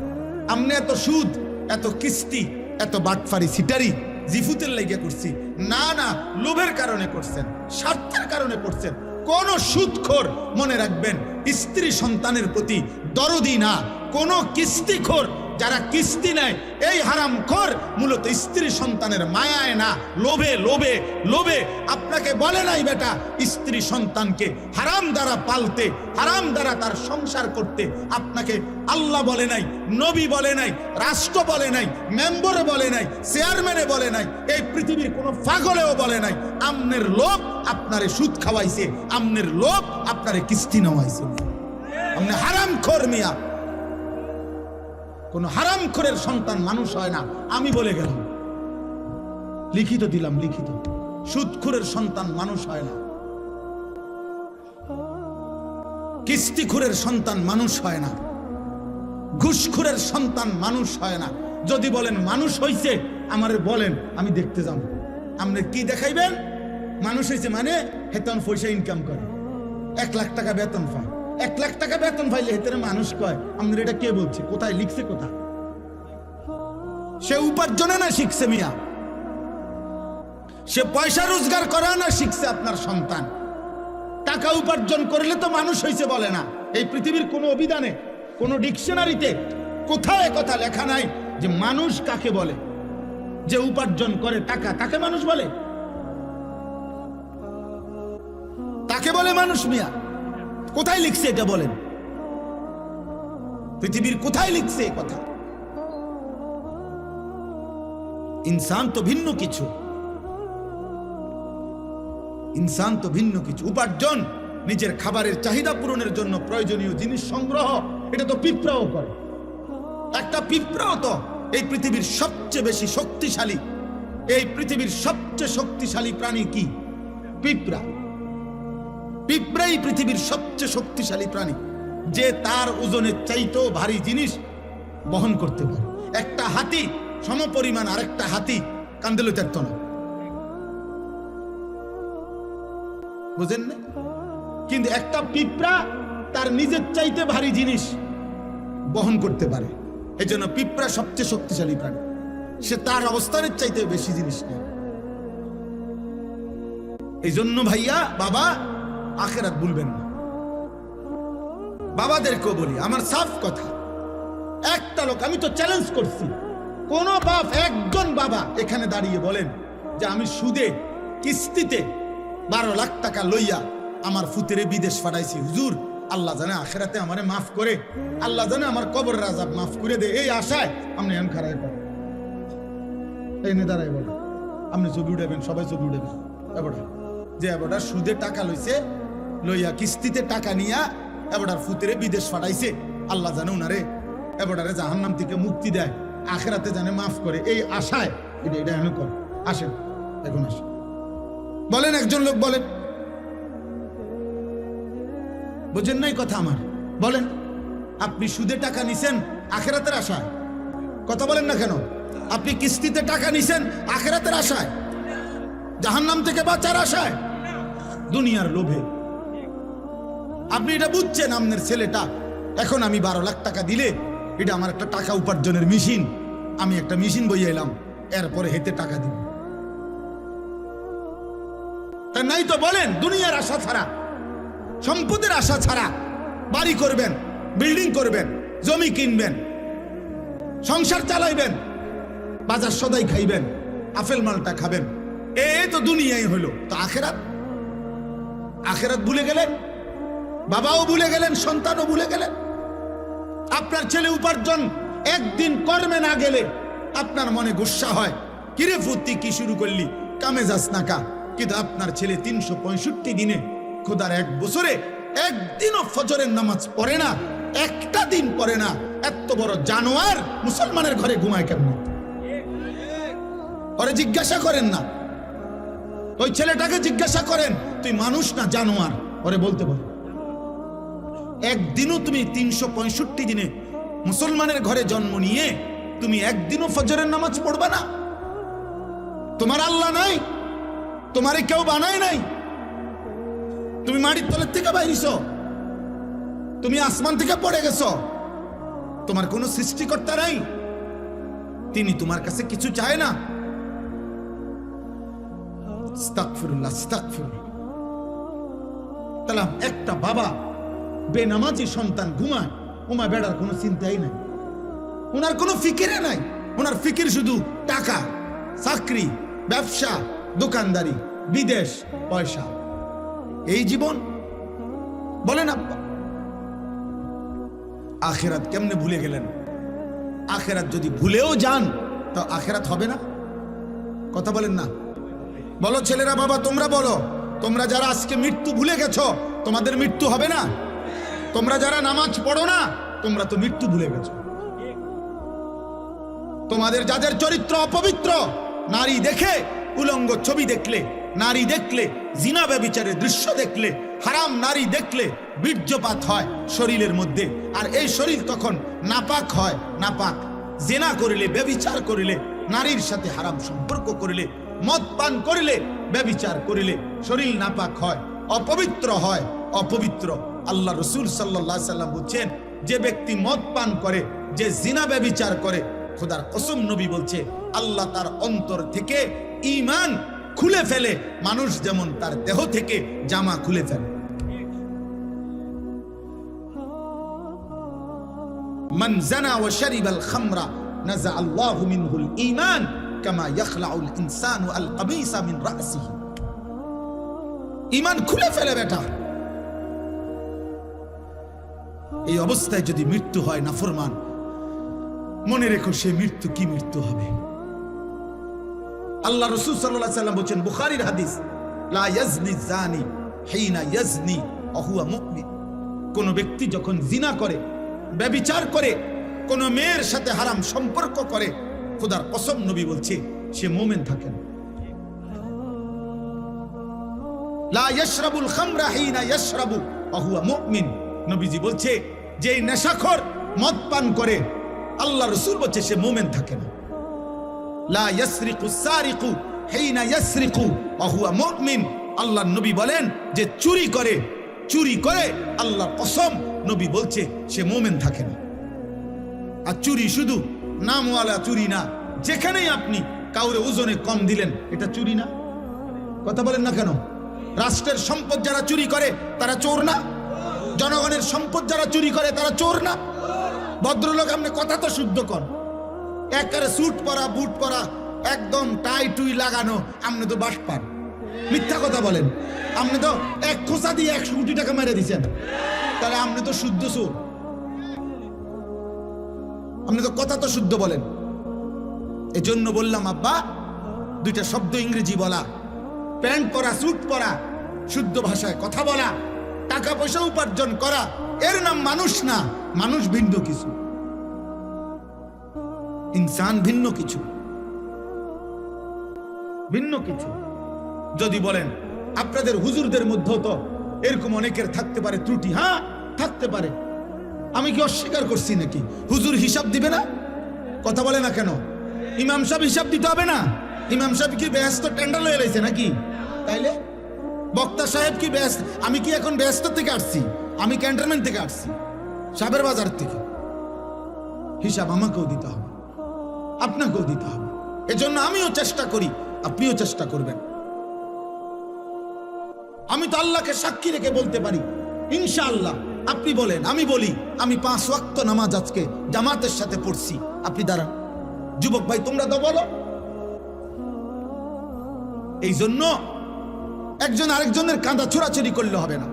Speaker 1: আমনে এত সুদ, এত কিস্তি, এত বাটফারি সিটারি জিফুতের লাগিয়া করছি না, না, লোভের কারণে করছেন, স্বার্থের কারণে করছেন। কোন সুদখোর মনে রাখবেন স্ত্রী সন্তানের প্রতি দরদি না। কোন কিস্তিখোর যারা কিস্তি নেয়, এই হারামখোর মূলত স্ত্রী সন্তানের মায়ায় না, লোভে লোভে লোভে। আপনাকে বলে নাই বেটা স্ত্রী সন্তানকে হারাম দ্বারা পালতে, হারাম দ্বারা তার সংসার করতে। আপনাকে আল্লাহ বলে নাই, নবী বলে নাই, রাষ্ট্র বলে নাই, মেম্বারে বলে নাই, চেয়ারম্যানে বলে নাই, এই পৃথিবীর কোনো পাগলেও বলে নাই। আমনের লোভ আপনারে সুদ খাওয়াইছে, আমনের লোভ আপনারে কিস্তি নেওয়াইছে। আপনি হারামখোর মিয়া। কোন হারামখোরের সন্তান মানুষ হয় না, আমি বলে গেলাম, লিখিত দিলাম, লিখিত। সুদখোরের সন্তান মানুষ হয় না, কিস্তিখোরের সন্তান মানুষ হয় না, ঘুষখোরের সন্তান মানুষ হয় না। যদি বলেন মানুষ হইছে, আমারে বলেন, আমি দেখতে যাব। আপনি কি দেখাইবেন মানুষ হয়েছে? মানে হেতন পয়সা ইনকাম করে, 1 লাখ টাকা বেতন পায়, 1 লাখ টাকা বেতন পাইলে হেতরে মানুষ কয়। আপনার এটা কে বলছে? কোথায় লিখছে? কোথায়? সে উপার্জনে না শিখছে মিয়া, সে পয়সা রোজগার করা না শিখছে। আপনার সন্তান টাকা উপার্জন করলে তো মানুষ হয়েছে বলে না। এই পৃথিবীর কোন অভিধানে, কোন ডিকশনারিতে কোথায় কথা লেখা নাই যে মানুষ কাকে বলে। যে উপার্জন করে টাকা, তাকে মানুষ বলে? তাকে বলে মানুষ মিয়া? কোথায় লিখছে এটা বলেন? পৃথিবীর কোথায় লিখছে এই কথা? ইনসান তো ভিন্ন কিছু, ইনসান তো ভিন্ন কিছু। উপার্জন, নিজের খাবারের চাহিদা পূরণের জন্য প্রয়োজনীয় জিনিস সংগ্রহ, এটা তো পিঁপড়াও করে। একটা পিঁপড়াও তো এই পৃথিবীর সবচেয়ে বেশি শক্তিশালী, এই পৃথিবীর সবচেয়ে শক্তিশালী প্রাণী কি? পিঁপড়া। পিঁপড়াই পৃথিবীর সবচেয়ে শক্তিশালী প্রাণী, যে তার ওজনের চাইতেও ভারী জিনিস বহন করতে পারে। একটা হাতি সমপরিমাণ আরেকটা হাতি কাঁধে লইতে পারত না, বুঝেন না? কিন্তু একটা পিঁপড়া তার নিজের চাইতে ভারী জিনিস বহন করতে পারে। এই জন্য পিঁপড়া সবচেয়ে শক্তিশালী প্রাণী, সে তার অবস্থানের চাইতে বেশি জিনিস নেয়। এই জন্য ভাইয়া, বাবা, আখিরাত ভুলবেন না। বাবাদেরকেও বলি, আমার সাফ কথা, একটা লোক, আমি তো চ্যালেঞ্জ করছি, কোন বাপ, একজন বাবা এখানে দাঁড়িয়ে বলেন যে আমি সুদে কিস্তিতে 12 লাখ টাকা লইয়া আমার ফুতেরে বিদেশ পাঠাইছি, হুজুর আল্লাহ জানে আখিরাতে আমারে মাফ করে, আল্লাহ জানে আমার কবরের আযাব মাফ করে দে, এই আশায় আপনি এমন খারাপ করেন। এই নে দাঁড়াই বলে, আপনি ছবি উঠাবেন, সবাই ছবি উঠাবেন। এবার যে এবার সুদে টাকা লইছে, লইয়া কিস্তিতে টাকা নিয়া এবার ফুতেরে বিদেশ পাঠাইছে, আল্লাহ জানে উনারে এবারে জাহান্নাম থেকে মুক্তি দেয়, আখিরাতে জানে মাফ করে, এই আশায় এটা এটা এমন করে। আসেন এখন আসেন, বলেন, একজন লোক বলেন, বুঝেন নাই কথা আমার? বলেন, আপনি সুদে টাকা নিছেন আখিরাতের আশায়? কথা বলেন না কেন? আপনি কিস্তিতে টাকা নিছেন আখিরাতের আশায়, জাহান্নাম থেকে বাঁচার আশায়, দুনিয়ার লোভে? আপনি এটা বুঝছেন আপনার ছেলেটা এখন আমি 12 লাখ টাকা দিলে এটা আমার একটা টাকা উপার্জনের মেশিন, আমি একটা মেশিন বইয়ে এলাম, এরপরে হেতে টাকা দিব। তা নাই তো বলেন, দুনিয়ার আশা ছাড়া, সম্পদের আশা ছাড়া বাড়ি করবেন, বিল্ডিং করবেন, জমি কিনবেন, সংসার চালাইবেন, বাজার সদাই খাইবেন, আপেল মালটা খাবেন, এই তো দুনিয়াই হলো। তো আখেরাত, আখেরাত ভুলে গেলেন? বাবাও ভুলে গেলেন, সন্তানও ভুলে গেলেন। আপনার ছেলে উপার্জন একদিন কর্মে না গেলে আপনার মনে গুসা হয়, কিরে ফুর্তি কি শুরু করলি, কামে যাস না কা। কিন্তু আপনার ছেলে 365 দিনে, খোদার এক বছরে একদিনও ফজরের নামাজ পড়ে না, একটা দিন পড়ে না। এত বড় জানোয়ার মুসলমানের ঘরে ঘুমায় কেমন? ওরে জিজ্ঞাসা করেন না, ওই ছেলেটাকে জিজ্ঞাসা করেন, তুই মানুষ না জানোয়ার? ওরে বলতে পারো। একদিনও তুমি 365 দিনে মুসলমানের ঘরে জন্ম নিয়ে তুমি একদিনও ফজরের নামাজ পড়বা না? তোমার আল্লাহ নাই, তোমারে কেউ বানায় নাই। তুমি মাটির তলের থেকে বাইরিছ, তুমি আসমান থেকে পড়ে গেছো, তোমার কোনো সৃষ্টিকর্তা নাই, তিনি তোমার কাছে কিছু চায় না। আস্তাগফিরুল্লাহ, আস্তাগফিরুল্লাহ। তাহলে একটা বাবা বেনামাজি সন্তান ঘুমায়, ওমা বেড়ার কোনো চিন্তাই নাই, ওনার কোনো ফিকিরে নাই। ওনার ফিকির শুধু টাকা, চাকরি, ব্যবসা, দোকানদারি, বিদেশ, পয়সা, এই জীবন। বলেন আব্বা, আখেরাত কেমনে ভুলে গেলেন? আখেরাত যদি ভুলেও যান তো আখেরাত হবে না। কথা বলেন না? বলো ছেলেরা, বাবা তোমরা বলো, তোমরা যারা আজকে মৃত্যু ভুলে গেছো, তোমাদের মৃত্যু হবে না? তোমরা যারা নামাজ পড়ো না, তোমরা তো মৃত্যু ভুলে গেছো। তোমাদের যাদের চরিত্র অপবিত্র, নারী দেখে, উলঙ্গ ছবি দেখলে, নারী দেখলে, জিনা ব্যভিচারের দৃশ্য দেখলে, হারাম নারী দেখলে বীর্যপাত হয় শরীরের মধ্যে, আর এই শরীর তখন নাপাক হয়। নাপাক জিনা করিলে, ব্যভিচার করিলে, নারীর সাথে হারাম সম্পর্ক করিলে, মদ পান করিলে, ব্যভিচার করিলে শরীর নাপাক হয়, অপবিত্র হয়, অপবিত্র। আল্লাহ রসুল সাল্লাল্লাহু আলাইহি সাল্লাম বলছেন, যে ব্যক্তি মদ পান করে, যে জিনা ব্যভিচার করে, খোদার কসম নবী বলছে, আল্লাহ তার অন্তর থেকে ঈমান খুলে ফেলে, মানুষ যেমন তার দেহ থেকে জামা খুলে ফেলে। মান জানা ওয়া শারিবাল খামরা নাযা আল্লাহু মিনহুল ঈমান কামা ইয়াখলাউল ইনসানু আল কামিসা মিন রাসিহি। ঈমান খুলে ফেলে বেটা। এই অবস্থায় যদি মৃত্যু হয় নাফরমান, মনে রেখো সে মৃত্যু কি মৃত্যু হবে। আল্লাহ রাসূল সাল্লাল্লাহু আলাইহি সাল্লাম বলেন, বুখারীর হাদিস, লা ইয়াজনি জানি হিনা ইয়াজনি ওয়া হুয়া মুমিন। কোন ব্যক্তি যখন জিনা করে, ব্যভিচার করে, কোন মেয়ের সাথে হারাম সম্পর্ক করে, খোদার কসম নবী বলছে সে মুমিন থাকে না। লা ইয়াশরাবুল খামরা হিনা ইয়াশরাবু ওয়া হুয়া মুমিন। নবীজি বলছে যে নেশাখোর মদ পান করে, আল্লাহ রাসূল বলছে সে মুমিন থাকে না। লা ইয়াসরিকু সারিকু হিনা ইয়াসরিকু ওয়া হুয়া মুমিন। আল্লাহ নবী বলেন যে চুরি করে, চুরি করে, আল্লাহর কসম নবী বলছে সে মুমিন থাকে না। আর চুরি শুধু নামওয়ালা চুরি না, যেখানেই আপনি কাউরে ওজনে কম দিলেন, এটা চুরি না? কথা বলেন না কেন? রাষ্ট্রের সম্পদ যারা চুরি করে তারা চোর না? জনগণের সম্পদ যারা চুরি করে তারা চোর না? ভদ্রলোক, আপনি কথা তো শুদ্ধ কর। একেবারে স্যুট পরা, বুট পরা, একদম টাই টুই লাগানো, আপনি তো বাস পান। মিথ্যা কথা বলেন। আপনি তো এক খোঁচা দিয়ে 100 কোটি টাকা মেরে দিচ্ছেন, তাহলে আপনি তো শুদ্ধ চোর। আপনি তো কথা তো শুদ্ধ বলেন। এজন্য বললাম আব্বা, দুইটা শব্দ ইংরেজি বলা, প্যান্ট পরা, স্যুট পরা, শুদ্ধ ভাষায় কথা বলা, টাকা পয়সা উপার্জন করা, এর নাম মানুষ না। মানুষ ভিন্ন কিছু, ইনসান ভিন্ন কিছু, ভিন্ন কিছু। যদি বলেন আপনাদের হুজুরদের মধ্যে তো এরকম অনেকের থাকতে পারে ত্রুটি, হ্যাঁ থাকতে পারে, আমি কি অস্বীকার করছি নাকি? হুজুর হিসাব দিবে না? কথা বলে না কেন? ইমাম সাহেব হিসাব দিতে হবে না? ইমাম সাহেব কি ব্যস্ত টেন্ডার লয়ে লাইছে নাকি? তাইলে বক্তা সাহেব কি ব্যস্ত? আমি কি এখন ব্যস্ত থেকে আসছি? আমি ক্যান্টনমেন্ট থেকে আসছি, সাবের বাজার থেকে। হিসাব আমাকেও দিতে হবে, আপনাকেও দিতে হবে। এজন্য আমিও চেষ্টা করি, আপনিও চেষ্টা করবেন। আমি তো আল্লাহকে সাক্ষী রেখে বলতে পারি, ইনশাআল্লাহ। আপনি বলেন, আমি বলি, আমি 5 ওয়াক্ত নামাজ আজকে জামাতের সাথে পড়ছি। আপনি দাঁড়ান, যুবক ভাই তোমরা তো বলো। এই জন্য একজন আরেকজনের কাঁধা ছোড়াছড়ি করলে হবে না।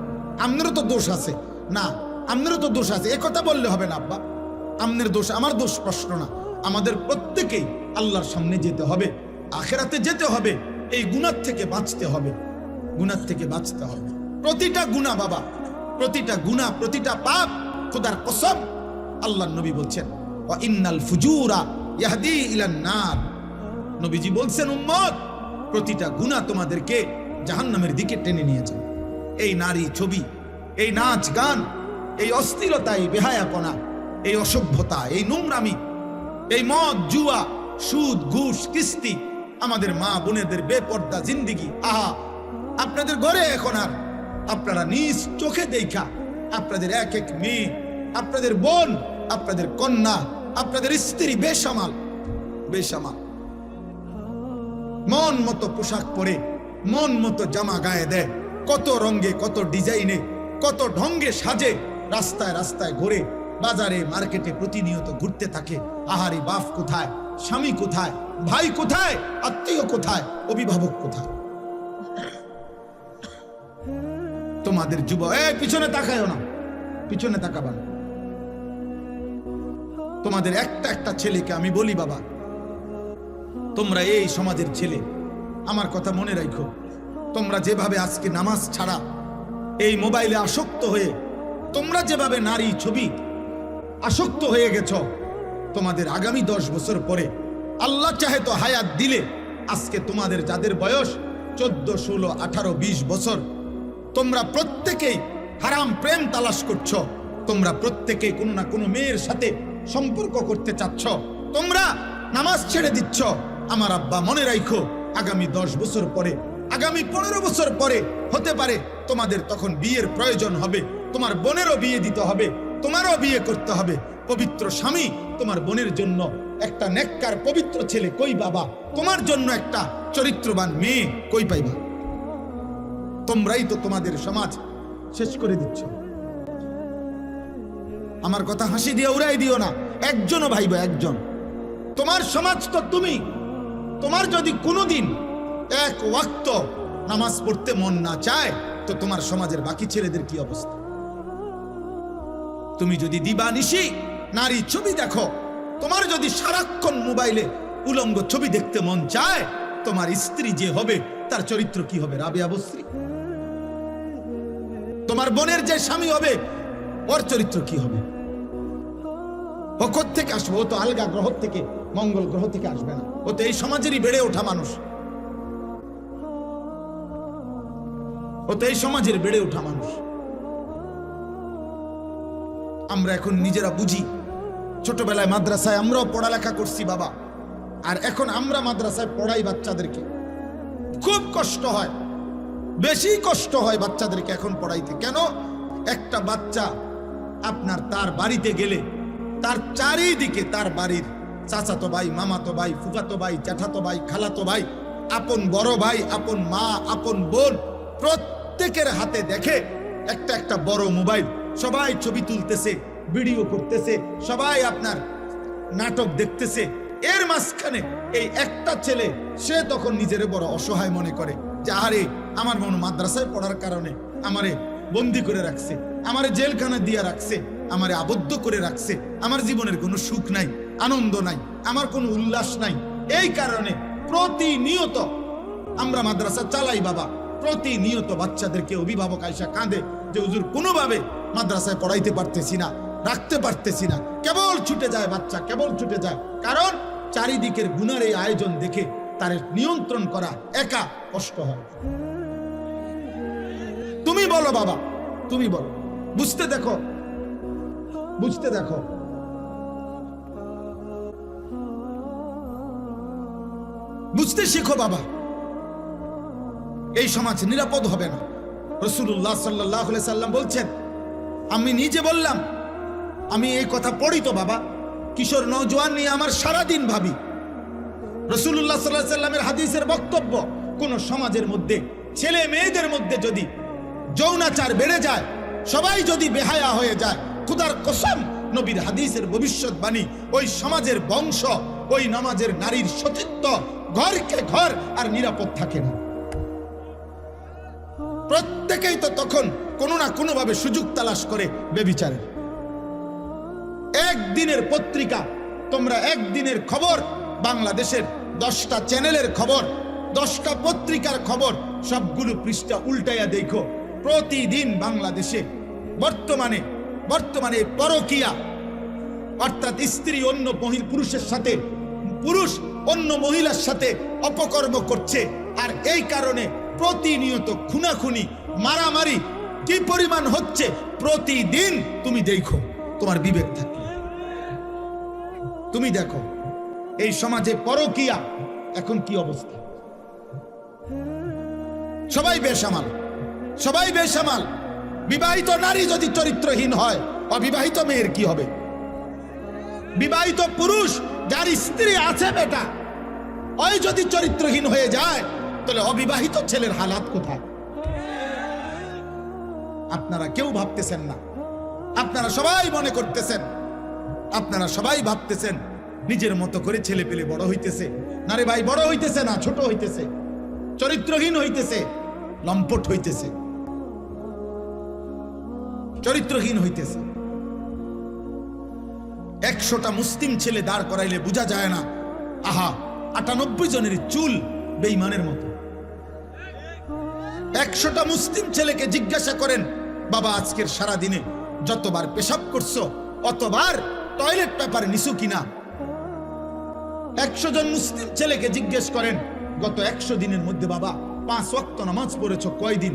Speaker 1: আপনারও তো দোষ আছে। না, আপনারও তো দোষ আছে, এ কথা বললে হবে না আব্বা। আপনার দোষ আমার দোষ প্রশ্ন না, আমাদের প্রত্যেকেই আল্লাহর সামনে যেতে হবে, আখিরাতে যেতে হবে, এই গুনাহ থেকে বাঁচতে হবে, গুনাহ থেকে বাঁচতে হবে। প্রতিটা গুনাহ বাবা, প্রতিটা গুনাহ, প্রতিটা পাপ, খোদার কসম আল্লাহর নবী বলছেন ওয়া ইন্নাল ফুজুরা ইয়াহদি ইলান নার। নবীজি বলছেন উম্মত, প্রতিটা গুনাহ তোমাদেরকে জাহান্নামের দিকে টেনে নিয়ে যাবে। এই নারী ছবি, এই নাচ গান, এই অস্থিরতা, এই বেহায়াপনা, এই অসভ্যতা, এই নোংরামি, এই মদ জুয়া সুদ ঘুষ কিস্তি, আমাদের মা বোনেদের বেপর্দা জিন্দিগি। আহা, আপনাদের ঘরে এখন আর আপনারা নিজ চোখে দেখা আপনাদের এক এক মেয়ে, আপনাদের বোন, আপনাদের কন্যা, আপনাদের স্ত্রী বেসামাল বেসামাল, মন মতো পোশাক পরে, মন মতো জামা গায়ে দেয়, কত রঙে, কত ডিজাইনে, কত ঢঙ্গে সাজে, রাস্তায় রাস্তায় ঘুরে, বাজারে মার্কেটে প্রতিনিয়ত ঘুরতে থাকে। আহারি, বাপ কোথায়, স্বামী কোথায়, ভাই কোথায়, আত্মীয় কোথায়, অভিভাবক কোথায়? তোমাদের যুব, পিছনে তাকায়ও না, পিছনে তাকাবা না। তোমাদের একটা একটা ছেলেকে আমি বলি, বাবা তোমরা এই সমাজের ছেলে, আমার কথা মনে রাখো, তোমরা যেভাবে আজকে নামাজ ছাড়া এই মোবাইলে আসক্ত হয়ে, তোমরা যেভাবে নারী ছবি আসক্ত হয়ে গেছ, তোমাদের আগামী 10 বছর পরে আল্লাহ চাহে তো হায়াত দিলে, আজকে তোমাদের যাদের বয়স 14, 16, 18, 20 বছর, তোমরা প্রত্যেকেই হারাম প্রেম তালাশ করছো, তোমরা প্রত্যেকেই কোনো না কোনো মেয়ের সাথে সম্পর্ক করতে চাচ্ছ, তোমরা নামাজ ছেড়ে দিচ্ছ। আমার আব্বা মনে রাখো, আগামী 10 বছর পরে, আগামী 15 বছর পরে হতে পারে তোমাদের তখন বিয়ের প্রয়োজন হবে, তোমার বোনেরও বিয়ে দিতে হবে, তোমারও বিয়ে করতে হবে। পবিত্র স্বামী তোমার বোনের জন্য একটা নেককার পবিত্র ছেলে কই বাবা, তোমার জন্য একটা চরিত্রবান মেয়ে কই পাইবা? তোমরাই তো তোমাদের সমাজ শেষ করে দিচ্ছ। আমার কথা হাসি দিয়ে উড়াই দিও না, একজনও ভাইবা, একজন। তোমার সমাজ তো তুমি, তোমার যদি কোনোদিন এক ওয়াক্ত নামাজ পড়তে মন না চায়, তো তোমার সমাজের বাকি ছেলেদের কি অবস্থা? তুমি যদি দিবানিশি নারী ছবি দেখো, তোমার যদি সারাক্ষণ মোবাইলে উলঙ্গ ছবি দেখতে মন চায়, তোমার স্ত্রী যে হবে তার চরিত্র কি হবে? রাবেয়া বসরি। তোমার বোনের যে স্বামী হবে, ওর চরিত্র কি হবে? ও কোত্থেকে আসবে? ও তো আলগা গ্রহ থেকে, মঙ্গল গ্রহ থেকে আসবে না, ও তো এই সমাজেরই বেড়ে ওঠা মানুষ, ও তো এই সমাজের বেড়ে ওঠা মানুষ। আমরা এখন নিজেরা বুঝি, ছোটবেলায় মাদ্রাসায় আমরাও পড়ালেখা করছি বাবা, আর এখন আমরা মাদ্রাসায় পড়াই বাচ্চাদেরকে, খুব কষ্ট হয়, বেশি কষ্ট হয় বাচ্চাদেরকে এখন পড়াইতে। কেন? একটা বাচ্চা আপনার তার বাড়িতে গেলে তার চারিদিকে তার বাড়ির চাচাতো ভাই, মামাতো ভাই, ফুফাতো ভাই, জ্যাঠাতো ভাই, খালাতো ভাই, আপন বড় ভাই, আপন মা, আপন বোন, প্রত্যেকের হাতে দেখে একটা একটা বড় মোবাইল, সবাই ছবি তুলতেছে, ভিডিও করতেছে, সবাই আপনার নাটক দেখতেছে। এর মাঝখানে এই একটা ছেলে, সে তখন নিজের বড় অসহায় মনে করে যে আরে আমার মন মাদ্রাসায় পড়ার কারণে আমারে বন্দি করে রাখছে, আমারে জেলখানা দিয়ে রাখছে, আমারে আবদ্ধ করে রাখছে, আমার জীবনের কোনো সুখ নাই, আনন্দ নাই, আমার কোনো উল্লাস নাই। এই কারণে প্রতিনিয়ত আমরা মাদ্রাসা চালাই বাবা, প্রতিনিয়ত বাচ্চাদেরকে অভিভাবক আইসা কাঁদে যে হুজুর কোনোভাবে মাদ্রাসায় পড়াইতে পারতেছি না, রাখতে পারতেছি না, কেবল ছুটে যায় বাচ্চা, কেবল ছুটে যায়। কারণ চারিদিকের গুনার এই আয়োজন দেখে তার নিয়ন্ত্রণ করা একা কষ্ট হয়। তুমি বলো বাবা, তুমি বলো, বুঝতে দেখো, বুঝতে দেখো। বুঝতে শিখো বাবা, এই সমাজ নিরাপদ হবে না। রাসূলুল্লাহ সাল্লাল্লাহু আলাইহি সাল্লাম বলছেন, আমি নিজে বললাম, আমি এই কথা পড়ি তো বাবা, কিশোর নওজোয়ান নিয়ে আমার সারাদিন ভাবি। রাসূলুল্লাহ সাল্লাল্লাহু আলাইহি সাল্লামের হাদিসের বক্তব্য, কোন সমাজের মধ্যে ছেলে মেয়েদের মধ্যে যদি যৌনাচার বেড়ে যায়, সবাই যদি বেহায়া হয়ে যায়, খোদার কসম নবীর হাদিসের ভবিষ্যৎবাণী, ওই সমাজের বংশ, ওই নামাজের নারীর সতীত্ব ঘরকে ঘর আর নিরাপদ থাকে না। প্রত্যেকেই তো তখন কোনো না কোনোভাবে সুযোগ তালাশ করে বেবিচারের। একদিনের পত্রিকা, তোমরা একদিনের খবর, বাংলাদেশের 10টা চ্যানেলের খবর, 10টা পত্রিকার খবর, সবগুলো পৃষ্ঠা উল্টাইয়া দেখো, প্রতিদিন বাংলাদেশে বর্তমানে পরকীয়া, অর্থাৎ স্ত্রী অন্য পুরুষের সাথে, পুরুষ অন্য মহিলার সাথে অপকর্ম করছে। আর এই কারণে প্রতিনিয়ত খুনাখুনি, মারামারি কি পরিমাণ হচ্ছে প্রতিদিন। তুমি দেখো, তোমার বিবেক থাকে, তুমি দেখো এই সমাজে পরকীয়া এখন কি অবস্থা। সবাই বেসামাল। বিবাহিত নারী যদি চরিত্রহীন হয়, অবিবাহিত মেয়ের কি হবে? বিবাহিত পুরুষ যার স্ত্রী আছে বেটা, ওই যদি চরিত্রহীন হয়ে যায়, তাহলে অবিবাহিত ছেলের হালাত কোথায়? আপনারা কেউ ভাবতেছেন না। আপনারা সবাই মনে করতেছেন, আপনারা সবাই ভাবতেছেন নিজের মতো করে ছেলে পেলে বড় হইতেছে। না রে ভাই, বড় হইতেছে না, ছোট হইতেছে, চরিত্রহীন হইতেছে, লম্পট হইতেছে, চরিত্রহীন হইতেছে। 100টা মুসলিম ছেলে দাঁড় করাইলে বোঝা যায় না, আহা 98 জনের চুল বেঈমানের মতো। 100টা মুসলিম ছেলেকে জিজ্ঞাসা করেন, বাবা আজকের সারা দিনে যতবার পেশাব করছো অতবার টয়লেট পেপার নিছো কিনা? 100 জন মুসলিম ছেলেকে জিজ্ঞেস করেন, গত 100 দিনের মধ্যে বাবা 5 ওয়াক্ত নামাজ পড়েছো কয়দিন?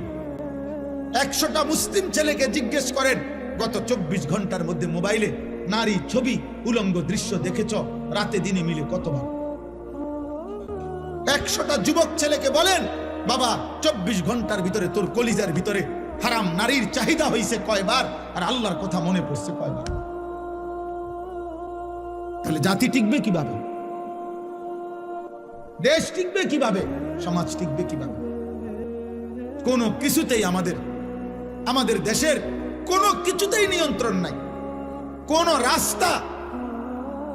Speaker 1: 100টা মুসলিম ছেলেকে জিজ্ঞেস করেন, গত 24 ঘন্টার মধ্যে মোবাইলে নারী ছবি, উলঙ্গ দৃশ্য দেখেছ রাতে দিনে মিলে কতবার? 100টা যুবক ছেলেকে বলেন, বাবা 24 ঘন্টার ভিতরে তোর কলিজার ভিতরে হারাম নারীর চাহিদা হইছে কয়বার, আর আল্লাহর কথা মনে পড়ছে কয়বার? তাহলে জাতি টিকবে কিভাবে? দেশ টিকবে কিভাবে? সমাজ টিকবে কিভাবে? কোনো কিছুতেই আমাদের দেশের কোনো কিছুতেই নিয়ন্ত্রণ নাই। কোন রাস্তা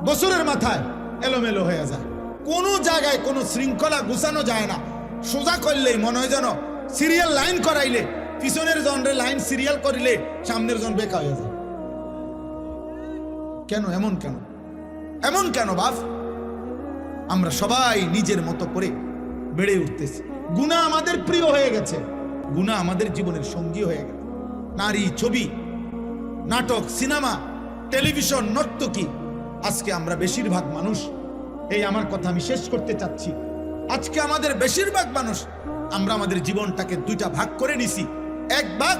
Speaker 1: বছরের মাথায় এলোমেলো হয়ে যায়, কোন জায়গায় কোনো শৃঙ্খলা গুছানো যায় না। সোজা করলেই মনে হয় যেন সিরিয়াল লাইন করাইলে, পিছনের জনরে লাইন সিরিয়াল করিলে সামনের জন বেকা হয়ে যায়। কেন? এমন কেন বাপ? আমরা সবাই নিজের মতো করে বেড়ে উঠতেছি। গুনাহ আমাদের প্রিয় হয়ে গেছে, গুনাহ আমাদের জীবনের সঙ্গী হয়ে গেছে। নারী, ছবি, নাটক, সিনেমা, টেলিভিশন, নর্তকী। আজকে আমরা বেশিরভাগ মানুষ, এই আমার কথা আমি শেষ করতে চাচ্ছি, আজকে আমাদের বেশিরভাগ মানুষ আমরা আমাদের জীবনটাকে 2টা ভাগ করে নিছি। এক ভাগ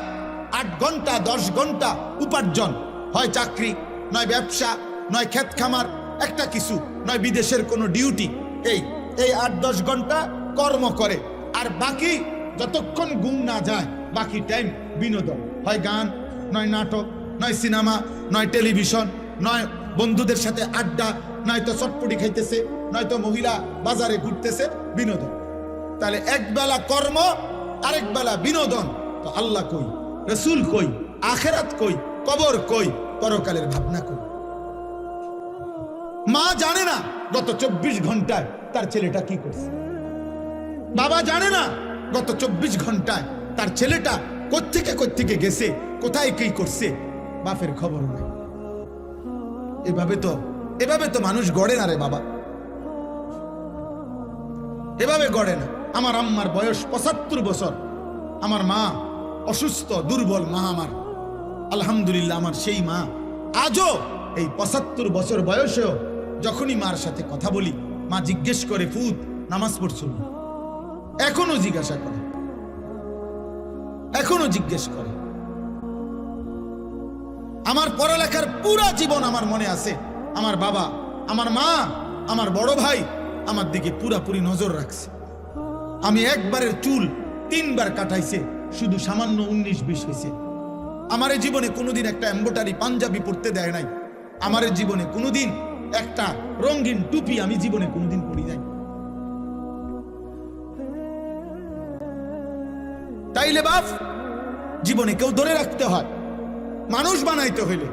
Speaker 1: 8 ঘন্টা 10 ঘন্টা উপার্জন, হয় চাকরি, নয় ব্যবসা, নয় ক্ষেত খামার, একটা কিছু, নয় বিদেশের কোনো ডিউটি। এই 8-10 ঘন্টা কর্ম করে, আর বাকি যতক্ষণ ঘুম না যায় বাকি টাইম বিনোদন, হয় গান, নয় নাটক, নয় সিনেমা, নয় টেলিভিশন, নয় বন্ধুদের সাথে আড্ডা, নয় তো চটপটি খাইতেছে, নয় তো মহিলা বাজারে ঘুরতেছে, বিনোদন। তাহলে এক বেলা কর্ম, আরেক বেলা বিনোদন। তো আল্লাহ কই, রসুল কই, আখেরাত কই, কবর কই, পরকালের ভাবনা কই? মা জানে না গত 24 ঘন্টায় তার ছেলেটা কি করছে, বাবা জানে না গত 24 ঘন্টায় তার ছেলেটা কোত্থেকে গেছে, কোথায় কি করছে, বাপের খবর নাই। এভাবে তো মানুষ গড়ে না রে বাবা, এভাবে গড়ে না। আমার আম্মার বয়স 75 বছর, আমার মা অসুস্থ দুর্বল মা আমার, আলহামদুলিল্লাহ আমার সেই মা আজও এই 75 বছর বয়সেও যখনই মার সাথে কথা বলি, মা জিজ্ঞেস করে, ফুত নামাজ পড়ছো? এখনো জিজ্ঞাসা করে, এখনো জিজ্ঞেস করে। আমার পড়ালেখার পুরা জীবন আমার মনে আছে, আমার বাবা, আমার মা, আমার বড় ভাই আমার দিকে পুরাপুরি নজর রাখছে। আমি একবারের চুল 3 বার কাটাইছে, শুধু সামান্য 19-20 হয়েছে। আমার জীবনে কোনোদিন একটা এমব্রয়ডারি পাঞ্জাবি পরতে দেয় নাই। আমার জীবনে কোনোদিন একটা রঙিন টুপি আমি জীবনে কোনোদিন পরি নাই। তাইলে বাপ, জীবনে কেউ ধরে রাখতে হয়, মানুষ বানাইতে হইলে।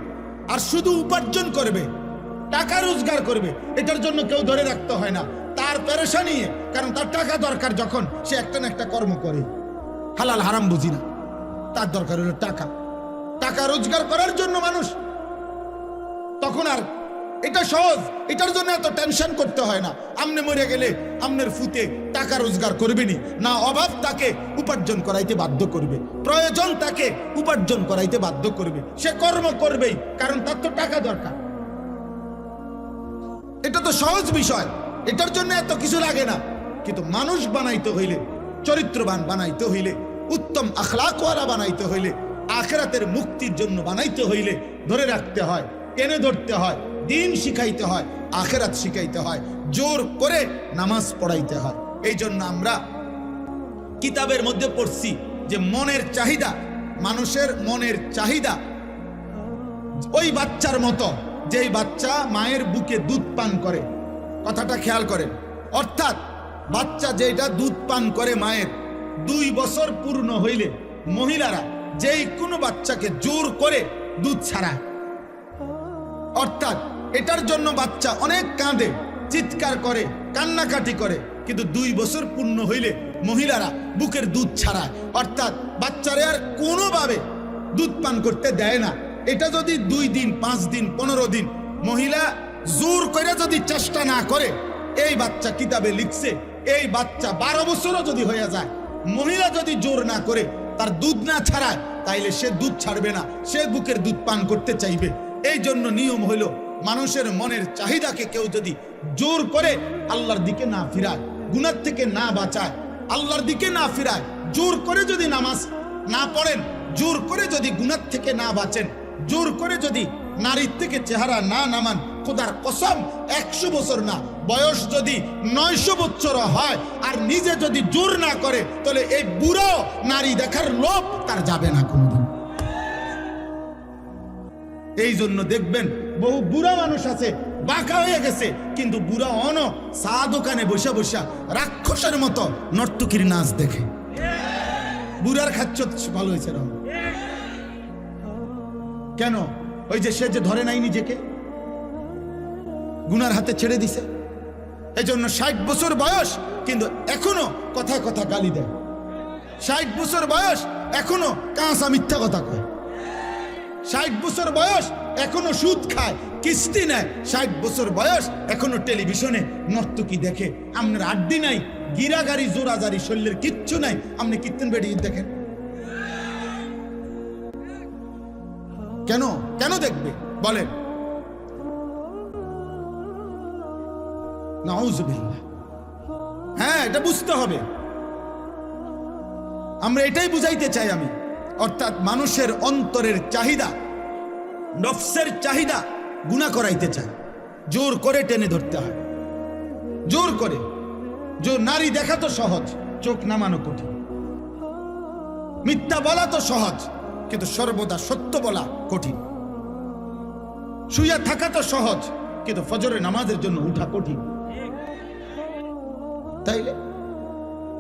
Speaker 1: আর শুধু উপার্জন করবে, টাকা রোজগার করবে, এটার জন্য কেউ ধরে রাখতে হয় না। তার পেরেশানি, কারণ তার টাকা দরকার, যখন সে একটা না একটা কর্ম করে। হালাল হারাম বুঝি না, তার দরকার হলো টাকা। টাকা রোজগার করার জন্য মানুষ তখন আর এটা সহজ, এটার জন্য এত টেনশন করতে হয় না। আমনে মরে গেলে আমনের ফুতে টাকা রোজগার করবেনি না, অভাব তাকে উপার্জন করাইতে বাধ্য করবে, প্রয়োজন তাকে উপার্জন করাইতে বাধ্য করবে, সে কর্ম করবেই, কারণ তার তো টাকা দরকার। এটা তো সহজ বিষয়, এটার জন্য এত কিছু লাগে না। কিন্তু মানুষ বানাইতে হইলে, চরিত্রবান বানাইতে হইলে, উত্তম আখলাকওয়ালা বানাইতে হইলে, আখিরাতের মুক্তির জন্য বানাইতে হইলে ধরে রাখতে হয়, টেনে ধরতে হয়, দিন শিখাইতে হয়, আখিরাত শিখাইতে হয়, জোর করে নামাজ পড়াইতে হয়। এই জন্য আমরা কিতাবের মধ্যে পড়ছি যে মনের চাহিদা, মানুষের মনের চাহিদা ওই বাচ্চার মতো, যেই বাচ্চা মায়ের বুকে দুধ পান করে। কথাটা খেয়াল করেন, অর্থাৎ বাচ্চা যেটা দুধ পান করে মায়ের, 2 বছর পূর্ণ হইলে মহিলারা যেই কোনো বাচ্চাকে জোর করে দুধ ছাড়ায়। অর্থাৎ এটার জন্য বাচ্চা অনেক কাঁদে, চিৎকার করে, কান্নাকাটি করে, কিন্তু 2 বছর পূর্ণ হইলে মহিলারা বুকের দুধ ছাড়ায়। অর্থাৎ বাচ্চারে আর কোনোভাবে দুধ পান করতে দেয় না। এটা যদি 2 দিন, 5 দিন, 15 দিন মহিলা জোর করে যদি চেষ্টা না করে, এই বাচ্চা কিতাবে লিখছে, এই বাচ্চা 12 বছরও যদি হয়ে যায়, মহিলা যদি জোর না করে, তার দুধ না ছাড়ায়, তাইলে সে দুধ ছাড়বে না, সে বুকের দুধ পান করতে চাইবে। এই জন্য নিয়ম হইল, মানুষের মনের চাহিদাকে কেউ যদি জোর করে আল্লাহর দিকে না ফিরায়, গুনাহ থেকে না বাঁচায়, আল্লাহর দিকে না ফিরায়, জোর করে যদি নামাজ না পড়েন, জোর করে যদি গুনাহ থেকে না বাঁচেন, জোর করে যদি নারীর থেকে চেহারা না নামান, খোদার কসম 100 বছর না, বয়স যদি 900 বছর হয় আর নিজে যদি জোর না করে, তাহলে এই বুড়ো নারী দেখার লোভ তার যাবে না কোনোদিন। এই জন্য দেখবেন বহু বুড়া মানুষ আছে, বাঁকা হয়ে গেছে, কিন্তু বুড়া চা দোকানে বসে বসে রাক্ষসের মতো নর্তকীর নাচ দেখে। বুড়ার খাচ্ছ ভালো হয়েছে রং কেন? ওই যে সে যে ধরে নাই নিজেকে, গুনার হাতে ছেড়ে দিছে। এই জন্য 60 বছর বয়স কিন্তু এখনো কথায় কথা গালি দেয়। 60 বছর বয়স এখনো কাঁচা মিথ্যা কথা কয়। 60 বছর বয়স এখনো সুদ খায়, কিস্তি নেয়। 60 বছর বয়স এখনো টেলিভিশনে নর্তকী দেখে। আপনার আড্ডি নাই, গিরাগাড়ি, জোরাজারি, শরীরের কিচ্ছু নাই, আপনি কীর্তন বেড়িয়ে দেখেন কেন? কেন দেখবে বলেন? নাউজুবিল্লাহ। হ্যাঁ, এটা বুঝতে হবে। আমরা এটাই বুঝাইতে চাই আমি, অর্থাৎ মানুষের অন্তরের চাহিদা, নফসের চাহিদা গুনাহ করাইতে চায়, জোর করে টেনে ধরতে হয়, জোর করে। নারী দেখা তো সহজ, চোখ নামানো কঠিন। মিথ্যা বলা তো সহজ, কিন্তু সর্বদা সত্য বলা কঠিন। শুইয়া থাকা তো সহজ, কিন্তু ফজরের নামাজের জন্য উঠা কঠিন। তাইলে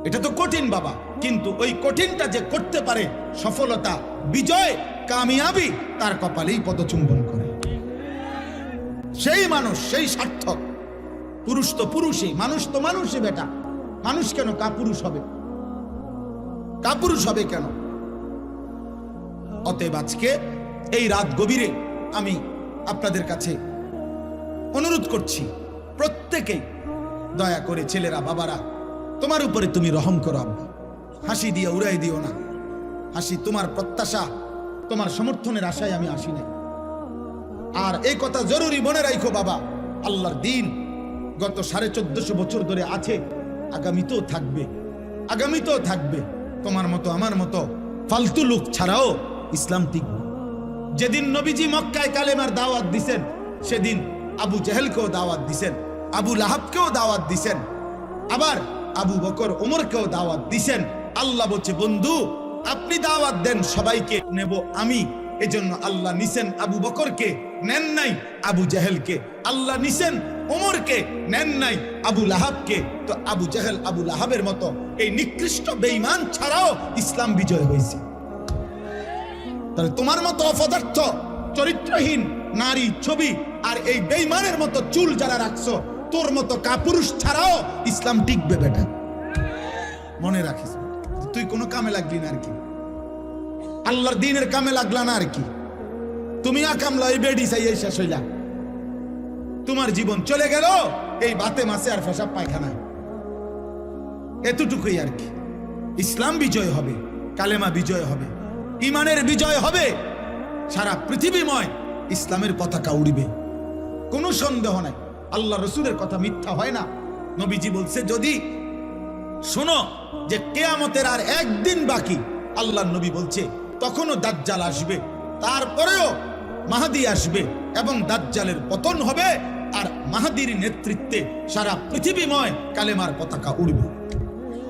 Speaker 1: এটা তো কঠিন বাবা, কিন্তু ওই কঠিনটা যে করতে পারে, সফলতা, বিজয়, কামিয়াবি তার কপালেই পদচুম্বন করে। সেই মানুষ, সেই সার্থক। পুরুষ তো পুরুষই, মানুষ তো মানুষই বেটা। মানুষ কেন কাপুরুষ হবে? কাপুরুষ হবে কেন? অতএব আজকে এই রাত গভীরে আমি আপনাদের কাছে অনুরোধ করছি, প্রত্যেকেই দয়া করে, ছেলেরা, বাবারা, তোমার উপরে তুমি রহম করো আব্বা। হাসি দিয়ে উড়াই দিও না। হাসি তোমার প্রত্যাশা, তোমার সমর্থনের আশায় আমি আসি নাই। আর এই কথা জরুরি মনে রাখো বাবা, আল্লাহর দিন গত 1450 বছর ধরে আছে, আগামীতেও থাকবে, আগামীতেও থাকবে। তোমার মতো আমার মতো ফালতু লোক ছাড়াও ইসলাম টিকবে। যেদিন নবীজি মক্কায় কালেমার দাওয়াত দিছেন, সেদিন আবু জেহেলকেও দাওয়াত দিছেন, আবু লাহাবকেও দাওয়াত দিছেন, আবার আবু বকর ওমরকেও দাওয়াত দিছেন। আল্লাহ বলছে, বন্ধু আপনি দাওয়াত দেন, সবাইকে নেব আমি। এজন্য আল্লাহ নিছেন আবু বকরকে, নেন নাই আবু জেহেলকে। আল্লাহ নিছেন ওমরকে, নেন নাই আবু লাহাবকে। তো আবু জেহেল, আবু লাহাবের মতো এই নিকৃষ্ট বেঈমান ছাড়াও ইসলাম বিজয় হয়েছে। তাহলে তোমার মতো অপদার্থ, চরিত্রহীন নারী ছবি আর এই বেঈমানের মতো চুল যারা রাখছো, তোর মতো কাপুরুষ ছাড়াও ইসলাম টিকবে বেটা। মনে রাখিস, তুই কোনো কামে লাগবি না আর কি। আল্লাহর দিনের কামে লাগলা না আর কি। তুমি কামলা এই বেডি চাই এই শেষ হইলা, তোমার জীবন চলে গেল এই ভাতে মাছে আর পেশাব পায়খানা, এতটুকুই আর কি। ইসলাম বিজয় হবে, কালেমা বিজয় হবে, ইমানের বিজয় হবে, সারা পৃথিবীময় ইসলামের পতাকা উড়বে, কোনো সন্দেহ নাই। আল্লাহ রসুলের কথা মিথ্যা হয় না। নবীজি বলছে যদি শোনো যে কিয়ামতের আর একদিন বাকি, আল্লাহ নবী বলছে তখনও দাজ্জাল আসবে, তারপরেও মাহদী আসবে এবং দাজ্জালের পতন হবে, আর মাহদীর নেতৃত্বে সারা পৃথিবীময় কালেমার পতাকা উড়বে।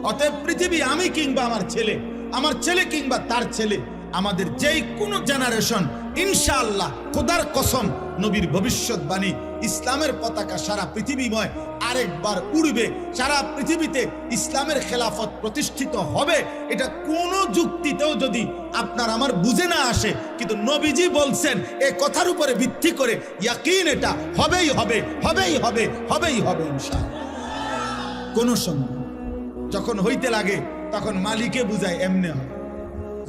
Speaker 1: অতএব পৃথিবী আমি কিংবা আমার ছেলে কিংবা তার ছেলে, আমাদের যেই কোনো জেনারেশন ইনশাআল্লাহ খোদার কসম নবীর ভবিষ্যৎবাণী, ইসলামের পতাকা সারা পৃথিবীময় আরেকবার উড়বে, সারা পৃথিবীতে ইসলামের খেলাফত প্রতিষ্ঠিত হবে। এটা কোন যুক্তিতেও যদি আপনার আমার বুঝে না আসে, কিন্তু নবীজি বলছেন এই কথার উপরে ভিত্তি করে ইয়াকিন, এটা হবেই হবে, হবেই হবে, হবেই হবে ইনশাআল্লাহ, কোনো সন্দেহ। যখন হইতে লাগে তখন মালিকে বুঝায় এমনে হয়,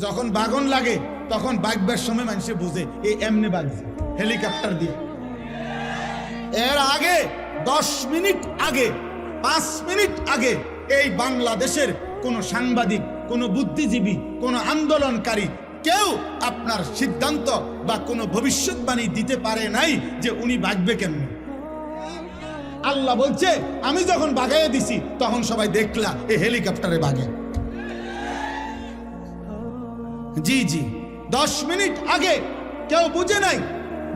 Speaker 1: যখন বাগন লাগে তখন বাগবার সময় মানুষে বুঝে এই এমনে বাগছে হেলিকপ্টার দিয়ে। এর আগে 10 মিনিট আগে, 5 মিনিট আগে এই বাংলাদেশের কোন সাংবাদিক, কোন বুদ্ধিজীবী, কোন আন্দোলনকারী কেউ আপনার সিদ্ধান্ত বা কোনো ভবিষ্যৎবাণী দিতে পারে নাই যে উনি বাগবে কেমনে। আল্লাহ বলছে আমি যখন বাগাইয়া দিছি তখন সবাই দেখলা এই হেলিকপ্টারে বাগে। জি জি, 10 মিনিট আগে কেউ বুঝে নাই,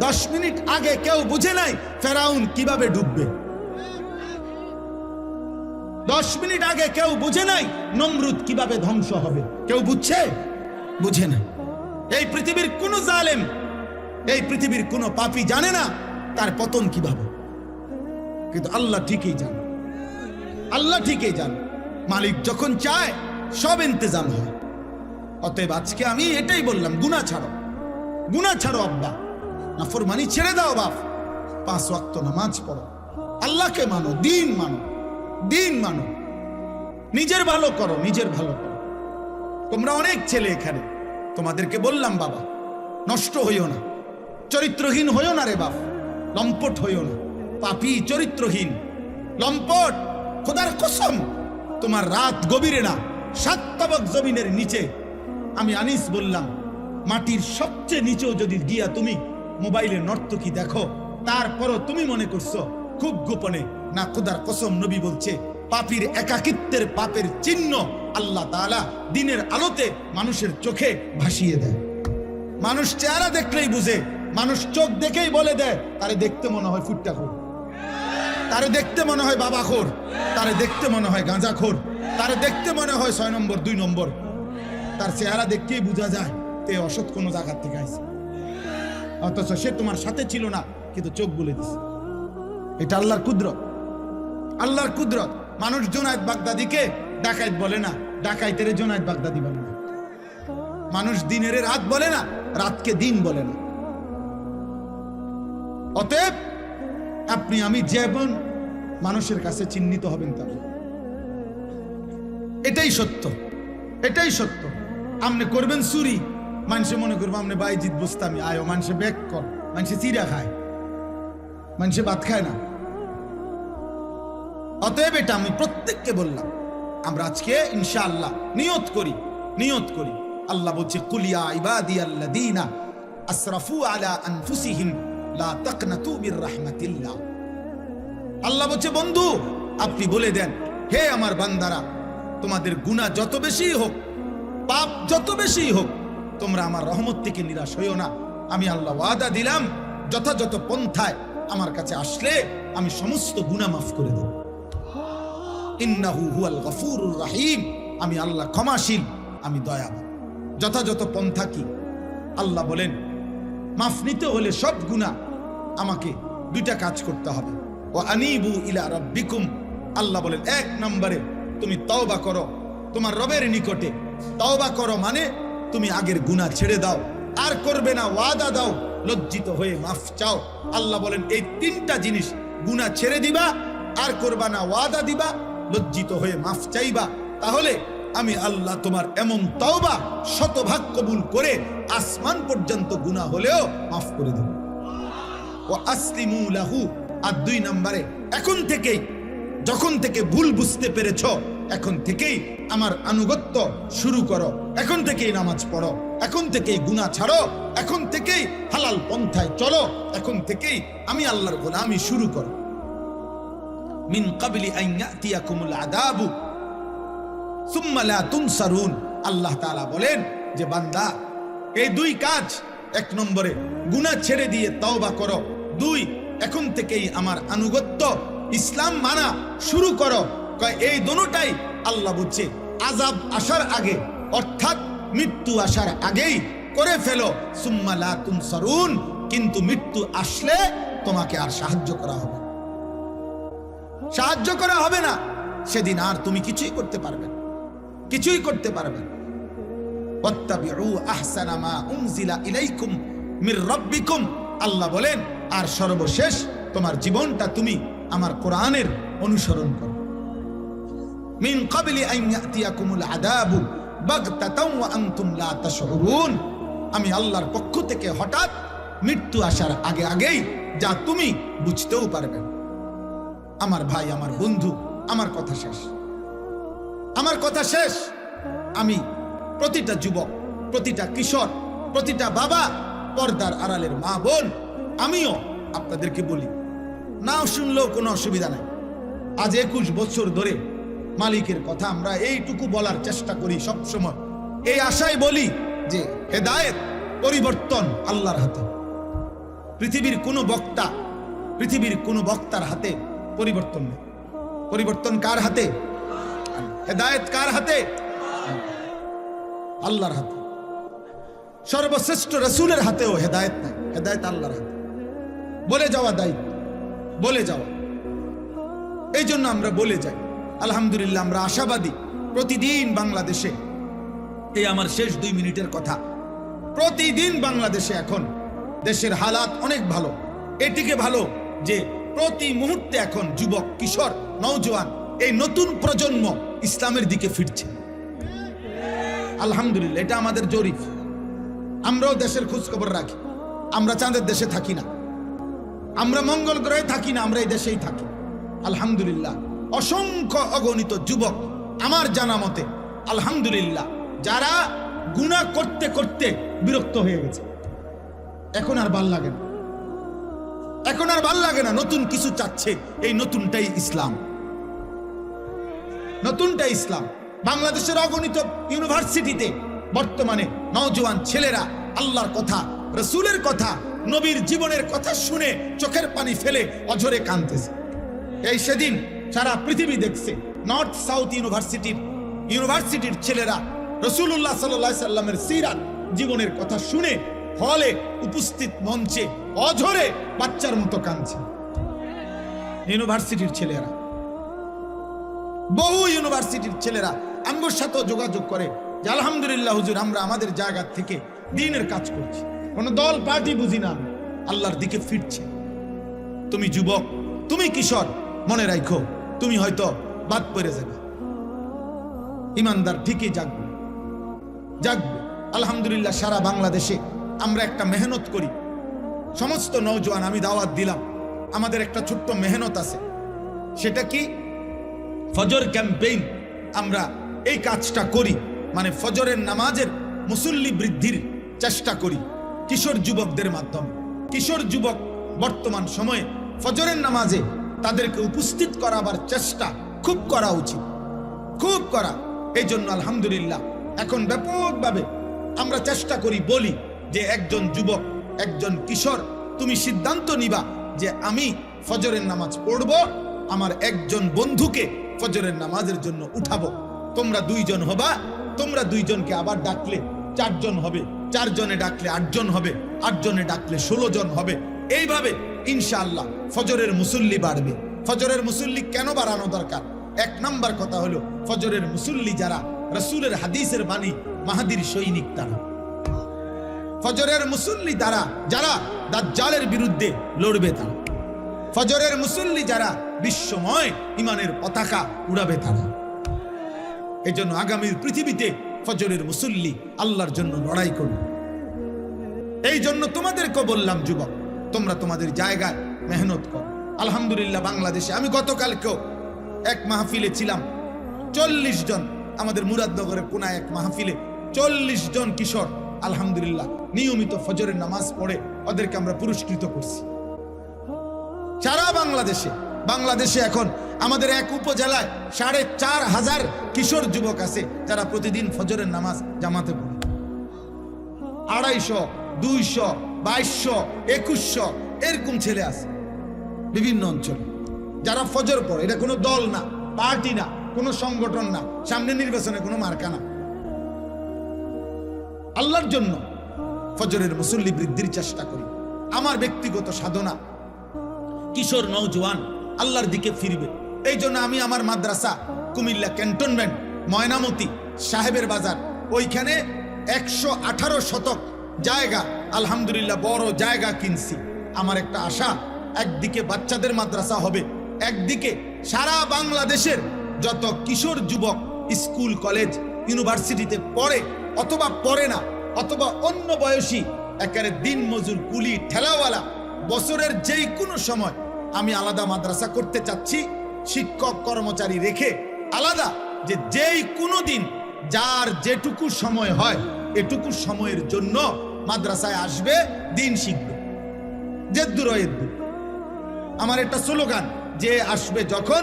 Speaker 1: 10 মিনিট আগে কেউ বুঝে নাই ফেরাউন কিভাবে ডুববে। 10 মিনিট আগে কেউ বুঝে নাই নমরুদ কিভাবে ধ্বংস হবে। কেউ বুঝছে? বুঝে না। এই পৃথিবীর কোন জালেম, এই পৃথিবীর কোন পাপী জানে না তার পতন কিভাবে, কিন্তু আল্লাহ ঠিকই জানে, আল্লাহ ঠিকই জানে। মালিক যখন চায় সব ইন্তজাম হয়। অতএব আজকে আমি এটাই বললাম, গুনাহ ছাড়ো, গুনাহ ছাড়ো আব্বা, নাফরমানি ছেড়ে দাও বাপ, 5 ওয়াক্ত নামাজ পড়ো, আল্লাহকে মানো, দিন মানো, দিন মানো, নিজের ভালো করো, নিজের ভালো করো। তোমরা অনেক ছেলে এখানে, তোমাদেরকে বললাম বাবা নষ্ট হইও না, চরিত্রহীন হইও না রে বাপ, লম্পট হইও না, পাপী, চরিত্রহীন, লম্পট। খোদার কসম তোমার রাত গভীরে না, 7 তাবক জমিনের নিচে, আমি আনিস বললাম মাটির সবচেয়ে নিচেও যদি গিয়া তুমি মোবাইলে নর্তকী দেখো, তারপরও তুমি মনে করছো খুব গোপনে, না খোদার কসম নবী বলছে পাপীর একাকিত্বের পাপের চিহ্ন আল্লাহ তাআলা দিনের আলোতে মানুষের চোখে ভাসিয়ে দেয়। মানুষ চেহারা দেখলেই বুঝে, মানুষ চোখ দেখেই বলে দেয় তারে দেখতে মনে হয় ফুট্টাখোর, তারে দেখতে মনে হয় বাবাখোর, তারে দেখতে মনে হয় গাঁজাখোর, তারে দেখতে মনে হয় 6 নম্বর 2 নম্বর। তার চেহারা দেখতেই বোঝা যায় তে অসৎ কোনো জায়গা থেকে আইছে, অথচ সে তোমার সাথে ছিল না, কিন্তু চোখ বলে দিছে। এটা আল্লাহর কুদরত, আল্লাহর কুদরত। মানুষ জুনায়েদ বাগদাদিকে ডাকাইত বলে না, ডাকাইতের জুনায়েদ বাগদাদি বলে না। মানুষ দিনের রাত বলে না, রাতকে দিন বলে না। অতএব আপনি আমি যেমন মানুষের কাছে চিহ্নিত হবেন তার, এটাই সত্য, এটাই সত্য। আপনি করবেন চুরি, মানুষে মনে করবো আপনি বাইজিৎ বুস্তামি, আয়ো মানুষে ব্যাক কর, মানুষে চিরা খায়, মানুষে ভাত খায় না। অতএব এটা আমি প্রত্যেককে বললাম, আমরা আজকে ইনশাআল্লাহ নিয়ত করি, নিয়ত করি। আল্লাহ বলছে কুলিয়া ইবাদিয়াল্লাযীনা আসরাফু আলা আনফুসিহিম লা তাকনাতু মির রাহমাতিল্লাহ। আল্লাহ বলছে বন্ধু আপনি বলে দেন, হে আমার বান্দারা, তোমাদের গুনাহ যত বেশি হোক, পাপ যত বেশি হোক, তোমরা আমার রহমত থেকে নিরাশ হইও না। আমি আল্লাহ ওয়াদা দিলাম যথাযথ পন্থায় আমার কাছে আসলে আমি সমস্ত গুনাহ মাফ করে দেব। ইন্নাহু হুয়াল গফুরুর রহিম, আমি আল্লাহ ক্ষমাশীল, আমি দয়াবান। যথাযথ পন্থা কি? আল্লাহ বলেন মাফ নিতে হলে সব গুনাহ আমাকে 2টা কাজ করতে হবে। ও আনিবু ইলা রাব্বিকুম, আল্লাহ বলেন 1 নম্বরে তুমি তওবা করো তোমার রবের নিকটে। তওবা করো মানে তুমি আগের গুনাহ ছেড়ে দাও, আর করবে না, ওয়াদা দাও, লজ্জিত হয়ে মাফ চাও। আল্লাহ বলেন এই 3টা জিনিস, গুনাহ ছেড়ে দিবা, আর করবা না, ওয়াদা দিবা, লজ্জিত হয়ে মাফ চাইবা, তাহলে আমি আল্লাহ তোমার এমন তওবা শতভাগ কবুল করে আসমান পর্যন্ত গুনাহ হলেও মাফ করে দেব। ওয়া আসলিমু লাহু। আর 2 নম্বরে, এখন থেকেই, যখন থেকে ভুল বুঝতে পেরেছো, এখন থেকেই আমার আনুগত্য শুরু করো, এখন থেকেই নামাজ পড়ো, এখন থেকেই গুনাহ ছাড়ো, এখন থেকেই হালাল পন্থায় চলো, এখন থেকেই আমি আল্লাহর গোলামি শুরু করো। মিন ক্বাবলি আন ইয়াতিয়াকুমুল আযাবু সুম্মা লা তুনসারুন। আল্লাহ তাআলা বলেন যে বান্দা, এই 2 কাজ, 1 নম্বরে গুনাহ ছেড়ে দিয়ে তওবা করো, 2 এখন থেকেই আমার আনুগত্য ইসলাম মানা শুরু করো। এই দুটোটাই আল্লাহ বলছে আযাব আসার আগে, অর্থাৎ মৃত্যু আসার আগেই করে ফেলো। সুম্মা লা তুনসারুন, কিন্তু মৃত্যু আসলে তোমাকে আর সাহায্য করা হবে না, সেদিন আর তুমি কিছুই করতে পারবে না, কিছুই করতে পারবে না। ওয়াত্তাবিউ আহসানা মা উনজিলা ইলাইকুম মির রাব্বিকুম। আল্লাহ বলেন, আর সর্বশেষ তোমার জীবনটা তুমি আমার কোরআনের অনুসরণ করো। মিন ক্বাবলি আন ইয়াতিয়াকুমুল আযাবু বাগতাতাও ওয়া আনতুম লা তাশউরুন। আমি আল্লাহর পক্ষ থেকে হঠাৎ মৃত্যু আসার আগেই যা তুমি বুঝতেও পারবে না। আমার ভাই, আমার বন্ধু, আমার কথা শেষ, আমার কথা শেষ। আমি প্রতিটা যুবক, প্রতিটা কিশোর, প্রতিটা বাবা, পর্দার আড়ালের মা বোন, আমিও আপনাদেরকে বলি, নাও শুনলেও কোনো অসুবিধা নাই। আজ 21 বছর ধরে মালিকের কথা আমরা এইটুকু বলার চেষ্টা করি সব সময়, এই আশায় বলি যে হেদায়েত, পরিবর্তন আল্লাহর হাতে। পৃথিবীর কোনো বক্তার হাতে পরিবর্তন নেই। পরিবর্তন কার হাতে? হেদায়েত কার হাতে? আল্লাহর হাতে। সর্বশ্রেষ্ঠ রাসূলের হাতেও হেদায়েত নাই, হেদায়েত আল্লাহর হাতে। বলে যাওয়া দায়িত্ব, বলে যাওয়া। এই জন্য আমরা বলে যাই, আলহামদুলিল্লাহ আমরা আশাবাদী। প্রতিদিন বাংলাদেশে, এই আমার শেষ 2 মিনিটের কথা, প্রতিদিন বাংলাদেশে এখন দেশের হালাত অনেক ভালো। এটিকে ভালো যে প্রতি মুহূর্তে এখন যুবক, কিশোর, নওজোয়ান, এই নতুন প্রজন্ম ইসলামের দিকে ফিরছে। আলহামদুলিল্লাহ, এটা আমাদের জরিপ। আমরাও দেশের খোঁজ খবর রাখি। আমরা চাঁদের দেশে থাকি না, আমরা মঙ্গল গ্রহে থাকি না, আমরা এই দেশেই থাকি। আলহামদুলিল্লাহ, অসংখ্য অগণিত যুবক আমার জানা মতে, আলহামদুলিল্লাহ, যারা গুনাহ করতে করতে বিরক্ত হয়ে গেছে, এখন আর ভাল লাগে না, এখন আর ভাল লাগে না, নতুন কিছু চাচ্ছে। এই নতুনটাই ইসলাম, নতুনটাই ইসলাম। বাংলাদেশের অগণিত ইউনিভার্সিটিতে বর্তমানে নওজোয়ান ছেলেরা আল্লাহর কথা, রাসূলের কথা, নবীর জীবনের কথা শুনে চোখের পানি ফেলে অঝরে কাঁদতেছে। এই সেদিন সারা পৃথিবী দেখছে, নর্থ সাউথ ইউনিভার্সিটির ছেলেরা রাসূলুল্লাহ সাল্লাল্লাহু আলাইহি সাল্লামের সিরাত জীবনের কথা শুনে হলে উপস্থিত মঞ্চে অঝরে বাচ্চার মতো কাঁদছে। ইউনিভার্সিটির ছেলেরা, বহু ইউনিভার্সিটির ছেলেরা আমার সাথে যোগাযোগ করে যে আলহামদুলিল্লাহ হুজুর, আমরা আমাদের জায়গা থেকে দ্বীনের কাজ করছি, কোন দল পার্টি বুঝি না, আল্লাহর দিকে ফিরছে। তুমি যুবক, তুমি কিশোর, মনে রাখো তুমি হয়তো বাদ পড়ে যাবে। ইমানদার ঠিকই জাগবে, জাগবে। আলহামদুলিল্লাহ, সারা বাংলাদেশে আমরা একটা মেহনত করি। সমস্ত নওজোয়ান আমি দাওয়াত দিলাম, আমাদের একটা ছোট্ট মেহনত আছে। সেটা কি? ফজর ক্যাম্পেইন। আমরা এই কাজটা করি, মানে ফজরের নামাজের মুসল্লি বৃদ্ধির চেষ্টা করি কিশোর যুবকদের মাধ্যমে। কিশোর যুবক বর্তমান সময়ে ফজরের নামাজে তাদেরকে উপস্থিত করাবার চেষ্টা খুব করা উচিত, খুব করা। এই জন্য আলহামদুলিল্লাহ এখন ব্যাপকভাবে আমরা চেষ্টা করি, বলি যে একজন যুবক, একজন কিশোর, তুমি সিদ্ধান্ত নিবা যে আমি ফজরের নামাজ পড়ব, আমার একজন বন্ধুকে ফজরের নামাজের জন্য উঠাবো। তোমরা 2 জন হবা, তোমরা 2 জনকে আবার ডাকলে 4 জন হবে, 4 জনে ডাকলে 8 জন হবে, 8 জনে ডাকলে 16 জন হবে। এইভাবে ইনশাআল্লাহ ফজরের মুসল্লি বাড়বে। ফজরের মুসল্লি কেন বাড়ানো দরকার? 1 নাম্বার কথা হলো, ফজরের মুসল্লি যারা রাসূলের হাদিসের বাণী মাহাদির সৈনিক, তারা ফজরের মুসল্লি তারা যারা দাজ্জালের বিরুদ্ধে লড়বে, তারা ফজরের মুসল্লি যারা বিশ্বময় ইমানের পতাকা উড়াবে, তারা এই জন্য আগামীর পৃথিবীতে ফজরের মুসল্লি আল্লাহর জন্য লড়াই করুন। এই জন্য তোমাদেরকে বললাম যুবক, তোমরা তোমাদের জায়গায় মেহনত করো। আলহামদুলিল্লাহ বাংলাদেশে আমি গতকালকেও এক মাহফিলে ছিলাম, 40 জন, আমাদের মুরাদনগরের কোনায় এক মাহফিলে 40 জন কিশোর আলহামদুলিল্লাহ নিয়মিত ফজরের নামাজ পড়ে ওদেরকে আমরা পুরস্কৃত করছি। সারা বাংলাদেশে এখন আমাদের এক উপজেলায় 4500 কিশোর যুবক আছে যারা প্রতিদিন ফজরের নামাজ জামাতে পড়ে। 250, 200, 2200, 2100 এরকম ছেলে আছে বিভিন্ন অঞ্চলে যারা ফজর পড়ে। এটা কোনো দল না, পার্টি না, কোনো সংগঠন না, সামনে নির্বাচনে কোনো মার্কা না। আল্লাহর জন্য ফজরের মুসল্লি বৃদ্ধির চেষ্টা করি। আমার ব্যক্তিগত সাধনা কিশোর নওজোয়ান আল্লাহর দিকে ফিরবে। এই জন্য আমি আমার মাদ্রাসা কুমিল্লা ক্যান্টনমেন্ট ময়নামতি সাহেবের বাজার ওইখানে 118 শতক জায়গা আলহামদুলিল্লাহ বড় জায়গা কিনছি। আমার একটা আশা, একদিকে বাচ্চাদের মাদ্রাসা হবে, একদিকে সারা বাংলাদেশের যত কিশোর যুবক স্কুল কলেজ ইউনিভার্সিটিতে পড়ে অথবা পড়ে না অথবা অন্য বয়সী একেবারে দিন মজুর কুলি ঠেলাওয়ালা, বছরের যেই কোনো সময় আমি আলাদা মাদ্রাসা করতে চাচ্ছি, শিক্ষক কর্মচারী রেখে আলাদা, যে যেই কোনো দিন যার যেটুকু সময় হয় এটুকু সময়ের জন্য মাদ্রাসায় আসবে, দিন শিখবে। জেদ্দুর এদ্দুর আমার একটা স্লোগান, যে আসবে যখন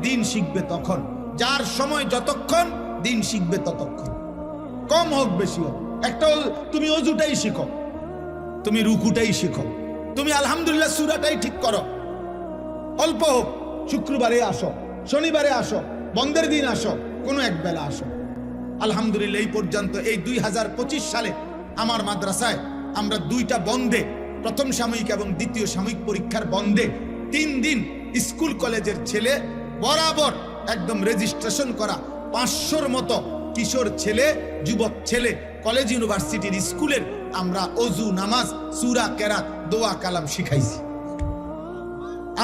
Speaker 1: দিন শিখবে তখন, যার সময় যতক্ষণ দিন শিখবে ততক্ষণ, কম হোক বেশি হোক। একটা তুমি অজুটাই শিখো, তুমি রুকুটাই শিখো, তুমি আলহামদুলিল্লাহ সূরাটাই ঠিক করো, অল্প হোক, শুক্রবারে আসো, শনিবারে আসো, বন্ধের দিন আসো, কোনো এক বেলা আসো। আলহামদুলিল্লাহ এই পর্যন্ত এই 2025 সালে আমার মাদ্রাসায় আমরা 2টা বন্ধে, প্রথম সাময়িক এবং দ্বিতীয় সাময়িক পরীক্ষার বন্ধে 3 দিন স্কুল কলেজের ছেলে বরাবর একদম রেজিস্ট্রেশন করা 500-র মতো কিশোর ছেলে যুবক ছেলে কলেজ ইউনিভার্সিটির স্কুলের আমরা অজু নামাজ সূরা কেরাত দোয়া কালাম শিখাইছি।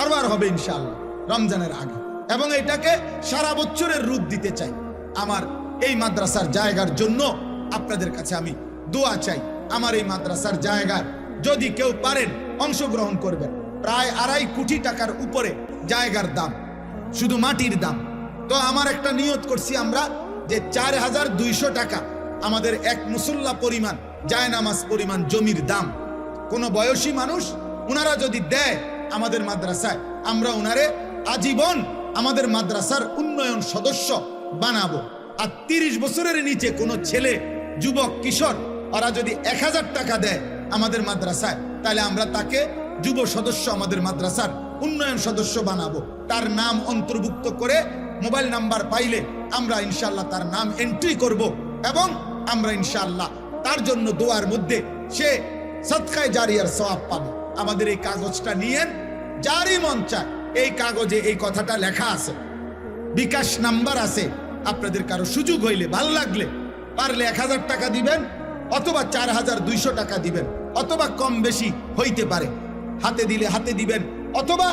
Speaker 1: আরবার হবে ইনশাআল্লাহ রমজানের আগে, এবং এটাকে সারা বছরের রূপ দিতে চাই। আমার এই মাদ্রাসার জায়গার জন্য আপনাদের কাছে আমি দোয়া চাই। আমার এই মাদ্রাসার জায়গায় যদি কেউ পারেন অংশগ্রহণ করবেন। প্রায় 2.5 কোটি টাকার উপরে জায়গার দাম, শুধু মাটির দাম। তো আমার একটা নিয়ত করছি আমরা, যে 4200 টাকা আমাদের এক মুসল্লা পরিমাণ জায়নামাজ পরিমাণ জমির দাম। কোনো বয়সী মানুষ ওনারা যদি দেয় আমাদের মাদ্রাসায়, আমরা ওনারে আজীবন আমাদের মাদ্রাসার উন্নয়ন সদস্য বানাবো। আর 30 বছরের নিচে কোনো ছেলে যুবক কিশোর ওরা যদি 1000 টাকা দেয় আমাদের মাদ্রাসায়, তাহলে আমরা তাকে যুব সদস্য আমাদের মাদ্রাসার উন্নয়ন সদস্য বানাবো। তার নাম অন্তর্ভুক্ত করে মোবাইল নাম্বার পাইলে আমরা ইনশাআল্লাহ তার নাম এন্ট্রি করব, এবং আমরা ইনশাআল্লাহ তার জন্য দোয়ার মধ্যে সে সদকায়ে জারিয়ার সওয়াব পাবে। আমাদের এই কাগজটা নিয়েন, যারই মন চায় এই কাগজে এই কথাটা লেখা আছে, বিকাশ নাম্বার আছে। আপনাদের কারো সুযোগ হইলে, ভাল লাগলে, পারলে 1000 টাকা দিবেন, অথবা 4200 টাকা দিবেন, অথবা কম বেশি হইতে পারে, হাতে দিলে হাতে দিবেন, অথবা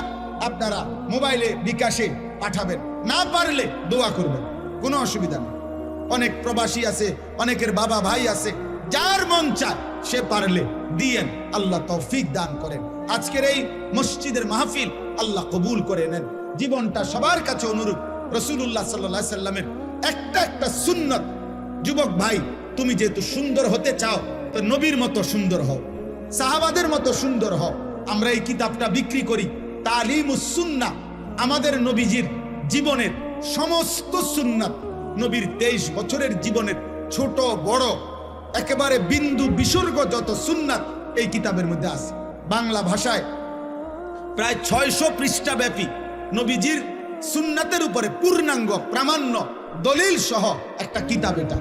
Speaker 1: আপনারা মোবাইলে বিকাশে পাঠাবেন। না পারলে দোয়া করবেন, কোনো অসুবিধা নেই। অনেক প্রবাসী আছে, অনেকের বাবা ভাই আছে, যার মন চায় সে পারলে দিয়েন। আল্লাহ তৌফিক দান করেন। আজকের এই মসজিদের মাহফিল আল্লাহ কবুল করে নেন। জীবনটা সবার কাছে অনুরূপ রাসূলুল্লাহ সাল্লাল্লাহু আলাইহি সাল্লামের একটা সুন্নত। যুবক ভাই, তুমি যেহেতু সুন্দর হতে চাও, তো নবীর মতো সুন্দর হও, সাহাবাদের মতো সুন্দর হও। আমরা এই কিতাবটা বিক্রি করি, তালিমুস সুন্নাহ, আমাদের নবীজির জীবনের সমস্ত সুন্নাত, নবীর 23 বছরের জীবনের ছোট বড় একেবারে বিন্দু বিসর্গ যত সুন্নাত এই কিতাবের মধ্যে আছে। বাংলা ভাষায় প্রায় 600 পৃষ্ঠা ব্যাপী নবীজির সুন্নাতের উপরে পূর্ণাঙ্গ প্রামাণ্য দলিল সহ একটা কিতাব এটা।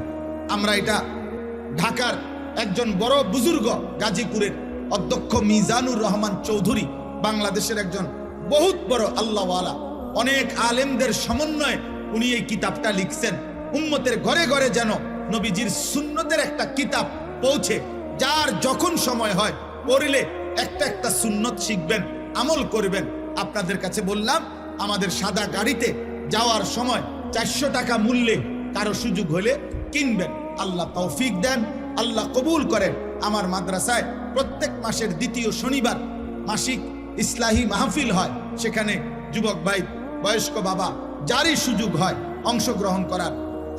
Speaker 1: আমরা এটা ঢাকার একজন বড় বুজুর্গ গাজীপুরের অধ্যক্ষ মিজানুর রহমান চৌধুরী, বাংলাদেশের একজন বহুত বড় আল্লাহওয়ালা, অনেক আলেমদের সমন্বয়ে উনি এই কিতাবটা লিখছেন। উম্মতের ঘরে ঘরে যেন নবীজির সুন্নতের একটা কিতাব পৌঁছে, যার যখন সময় হয় পড়লে একটা সুন্নত শিখবেন, আমল করবেন। আপনাদের কাছে বললাম, আমাদের সাদা গাড়িতে যাওয়ার সময় 400 টাকা মূল্যে কারো সুযোগ হলে কিনবেন। আল্লাহ তৌফিক দেন, আল্লাহ কবুল করেন। আমার মাদ্রাসায় প্রত্যেক মাসের দ্বিতীয় শনিবার মাসিক ইসলাহি মাহফিল হয়। সেখানে যুবক ভাই, বয়স্ক বাবা, যারই সুযোগ হয় অংশগ্রহণ করার,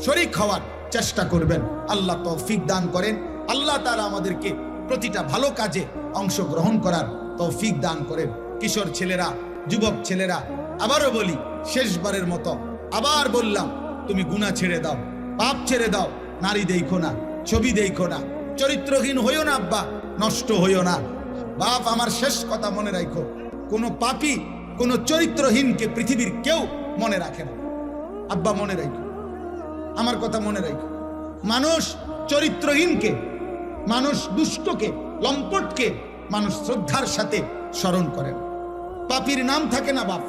Speaker 1: শরীক হওয়ার চেষ্টা করবেন। আল্লাহ তৌফিক দান করেন। আল্লাহ তাআলা আমাদেরকে প্রতিটা ভালো কাজে অংশগ্রহণ করার তৌফিক দান করেন। কিশোর ছেলেরা, যুবক ছেলেরা, আবারও বলি, শেষবারের মতো আবার বললাম, তুমি গুনাহ ছেড়ে দাও, পাপ ছেড়ে দাও, নারী দেখো না, ছবি দেখো না, চরিত্রহীন হইও না আব্বা, নষ্ট হইও না। বাপ, আমার শেষ কথা মনে রাখো, কোন পাপী, কোন চরিত্রহীনকে পৃথিবীর কেউ মনে রাখে না। আব্বা মনে রাখো, আমার কথা মনে রাখো। মানুষ চরিত্রহীনকে, মানুষ দুষ্টকে, লম্পটকে মানুষ শ্রদ্ধার সাথে স্মরণ করেন। পাপীর নাম থাকে না বাপ,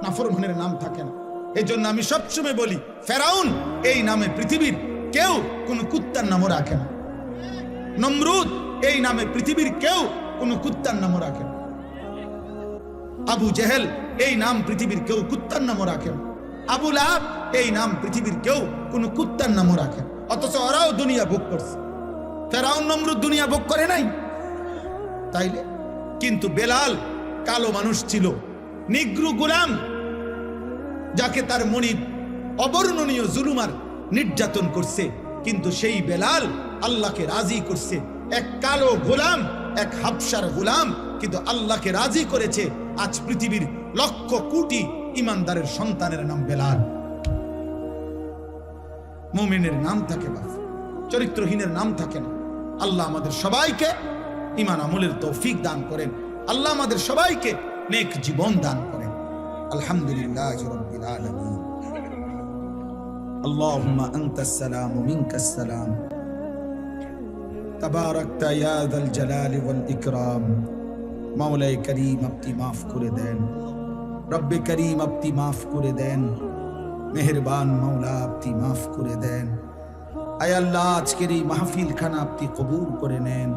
Speaker 1: নাফরমানের নাম থাকে না। এই জন্য আমি সবসময় বলি, ফেরাউন এই নামে পৃথিবীর কেউ কোনো কুত্তার নামও রাখে না। নমরুদ এই নামে পৃথিবীর কেউ কোনো কুত্তার নামও রাখে না। আবু জেহেল এই নাম পৃথিবীর কেউ কুত্তার নামও রাখে না। আবু লাহাব এই নাম পৃথিবীর কেউ কোনো কুত্তার নামও রাখে না। অথচ ওরাও দুনিয়া ভোগ করছে। ফেরাউন নমরুদ দুনিয়া ভোগ করে নাই তাইলে? কিন্তু বেলাল কালো মানুষ ছিল, নিগ্রু গোলাম, যাকে তার মনিব অবর্ণনীয় জুলুমার নির্যাতন করছে, কিন্তু সেই বেলাল আল্লাহকে রাজি করছে। এক কালো গোলাম, এক হাবশার গোলাম, কিন্তু আল্লাহকে রাজি করেছে। আজ পৃথিবীর লক্ষ কোটি ইমানদারের সন্তানের নাম বেলাল। মুমিনের নাম থাকে বাপ, চরিত্রহীনের নাম থাকে না। আল্লাহ আমাদের সবাইকে ঈমান আমলের তৌফিক দান করেন। আল্লাহ আমাদের সবাইকে নেক জীবন দান করেন। আলহামদুলিল্লাহি রাব্বিল আলামিন। আল্লাহুম্মা আনতাস সালাম ওয়া মিনকাস সালাম। তাবারাকতা ইয়া যাল জালালি ওয়াল ইকরাম। মাওলাই করিম, আপনি মাফ করে দেন। রব্বে করিম, আপনি মাফ করে দেন। মেহেরবান মাওলা, আপনি মাফ করে দেন। আয় আল্লাহ, আজকের এই মাহফিল খানা আপনি কবুল করে নেন।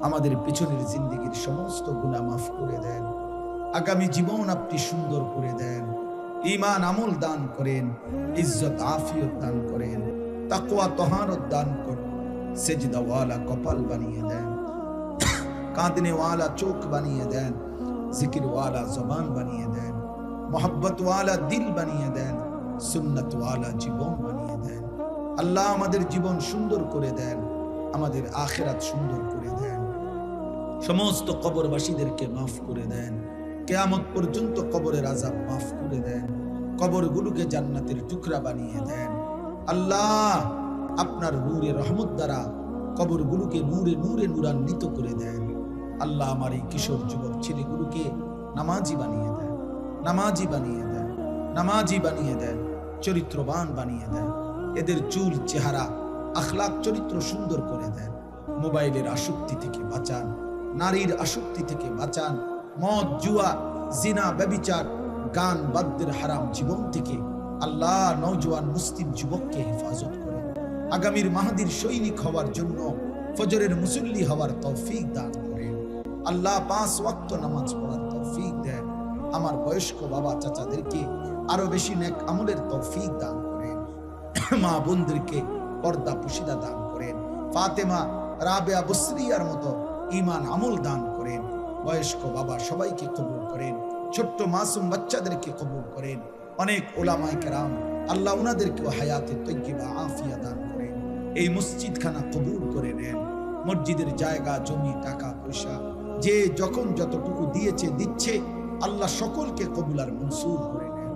Speaker 1: আমাদের পিছনের জিন্দেগির সমস্ত গুনাহ মাফ করে দেন। আগামী জীবন আপনি সুন্দর করে দেন। ঈমান আমল দান করেন, ইজ্জত আফিয়ত দান করেন, তাকওয়া তহারত দান করেন। সেজদাওয়ালা কপাল বানিয়ে দেন, কাঁদনেওয়ালা চোখ বানিয়ে দেন, জিকিরওয়ালা জবান বানিয়ে দেন, মোহাব্বতওয়ালা দিল বানিয়ে দেন, সুন্নতওয়ালা জীবন বানিয়ে দেন। আল্লাহ আমাদের জীবন সুন্দর করে দেন, আমাদের আখিরাত সুন্দর করে দেন। সমস্ত কবরবাসীদেরকে মাফ করে দেন। কিয়ামত পর্যন্ত কবরের আযাব মাফ করে দেন। কবরগুলোকে জান্নাতের টুকরা বানিয়ে দেন। আল্লাহ আপনার নূরে রহমত দ্বারা কবরগুলোকে নূরে নূরে নূরান্বিত করে দেন। আল্লাহ আমার এই কিশোর যুবক ছেলেগুলোকে নামাজি বানিয়ে দেন, নামাজি বানিয়ে দেন, নামাজি বানিয়ে দেন, চরিত্রবান বানিয়ে দেন। এদের চুল, চেহারা, আখলাক, চরিত্র সুন্দর করে দেন। মোবাইলের আসক্তি থেকে বাঁচান, নারীর আসক্তি থেকে বাঁচান, মদ, জুয়া, জিনা, ব্যভিচার, গান, বাদ্যের হারাম জীবন থেকে আল্লাহ নওজোয়ান মুসলিম যুবককে হেফাজত করেন। আগামীর মাহাদির সৈনিক হওয়ার জন্য ফজরের মুসল্লি হওয়ার তৌফিক দান করেন। আল্লাহ 5 ওয়াক্ত নামাজ পড়ার তৌফিক দেন। আমার বয়স্ক বাবা চাচাদেরকে আরো বেশি নেক আমলের তৌফিক দান করেন। মা বোনদেরকে পর্দা পুশিদা দান করেন। ফাতেমা, রাবেয়া, বসরিয়ার মতো ঈমান আমল দান করেন। বয়স্ক বাবা সবাইকে কবুল করেন। ছোট্ট মাসুম বাচ্চাদেরকে কবুল করেন। অনেক ওলামায়ে কেরাম, আল্লাহ ওনাদেরকেও হায়াতে তয়্যিবা আফিয়া দান করেন। এই মসজিদখানা কবুল করে নেন। মসজিদের জায়গা, জমি, টাকা পয়সা যে যখন যতটুকু দিয়েছে, দিচ্ছে, আল্লাহ সকলকে কবুল আর মনসুর করে নেন।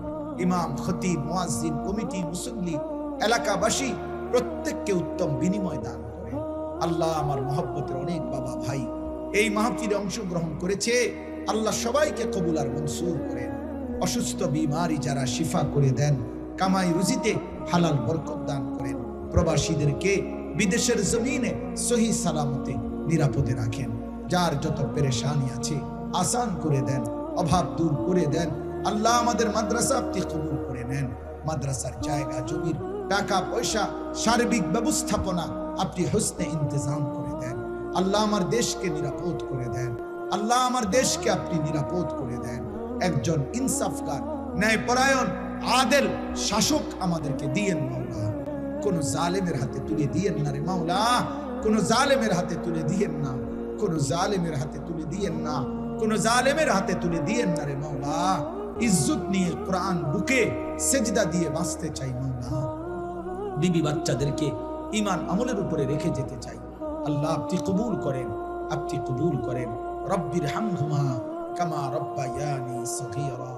Speaker 1: ইমাম, খতিব, মুয়াজ্জিন, কমিটি, মুসল্লি, এলাকাবাসী প্রত্যেককে উত্তম বিনিময় দান করেন। আল্লাহ আমার মহব্বতের অনেক বাবা ভাই এই মাহফিলে অংশগ্রহণ করেছে, আল্লাহ সবাইকে কবুল আর মনসুর করেন। অসুস্থ বিমারি যারা শিফা করে দেন, কামাই রুজিতে হালাল বরকত দান করেন। প্রবাসীদেরকে বিদেশের জমিনে সহি সালামতে নিরাপদে রাখেন। যার যত পেরেশানি আছে আসান করে দেন, অভাব দূর করে দেন। আল্লাহ আমাদের মাদ্রাসা আপনি কবুল করে নেন। মাদ্রাসার জায়গা, জমির টাকা পয়সা, সার্বিক ব্যবস্থাপনা আপনি হোসনে ইন্তজাম করে দেন। আল্লাহ আমার দেশকে নিরাপদ করে দেন। আল্লাহ আমার দেশকে আপনি নিরাপদ করে দেন। একজন ইনসাফকার, ন্যায়পরায়ণ, আদেল শাসক আমাদেরকে দিয়েন মাওলা, কোন জালেমের হাতে তুলে দিয়েন না রে মাওলা, কোন জালেমের হাতে তুলে দিয়েন না, কোন জালেমের হাতে তুলে দিয়েন না, কোন জালেমের হাতে তুলে দিয়েন না রে মাওলা। ইজ্জত নিয়ে কোরআন বুকে সেজদা দিয়ে বাঁচতে চাই মাওলা, বিবি বাচ্চাদেরকে ঈমান আমলের উপরে রেখে যেতে চাই। আল্লাহ আপনি কবুল করেন, আপনি কবুল করেন। রব্বির হামহুমা কামা রব্বায়ানি সগীরা।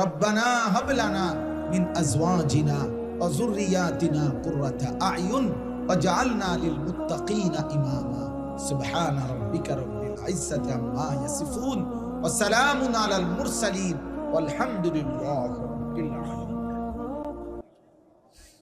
Speaker 1: রব্বানা হাব লানা মিন আজওয়াজিনা ওয়া যুররিয়াতিনা কুররাতা আ'য়ুন ওয়াজআলনা লিল মুত্তাকিনা ইমামা। সুবহান রাব্বিকা রব্বিল ইজ্জাতি আম্মা ইয়াসিফুন ওয়া সালামুন আলাল মুরসালিন ওয়ালহামদুলিল্লাহি রাব্বিল আলামিন।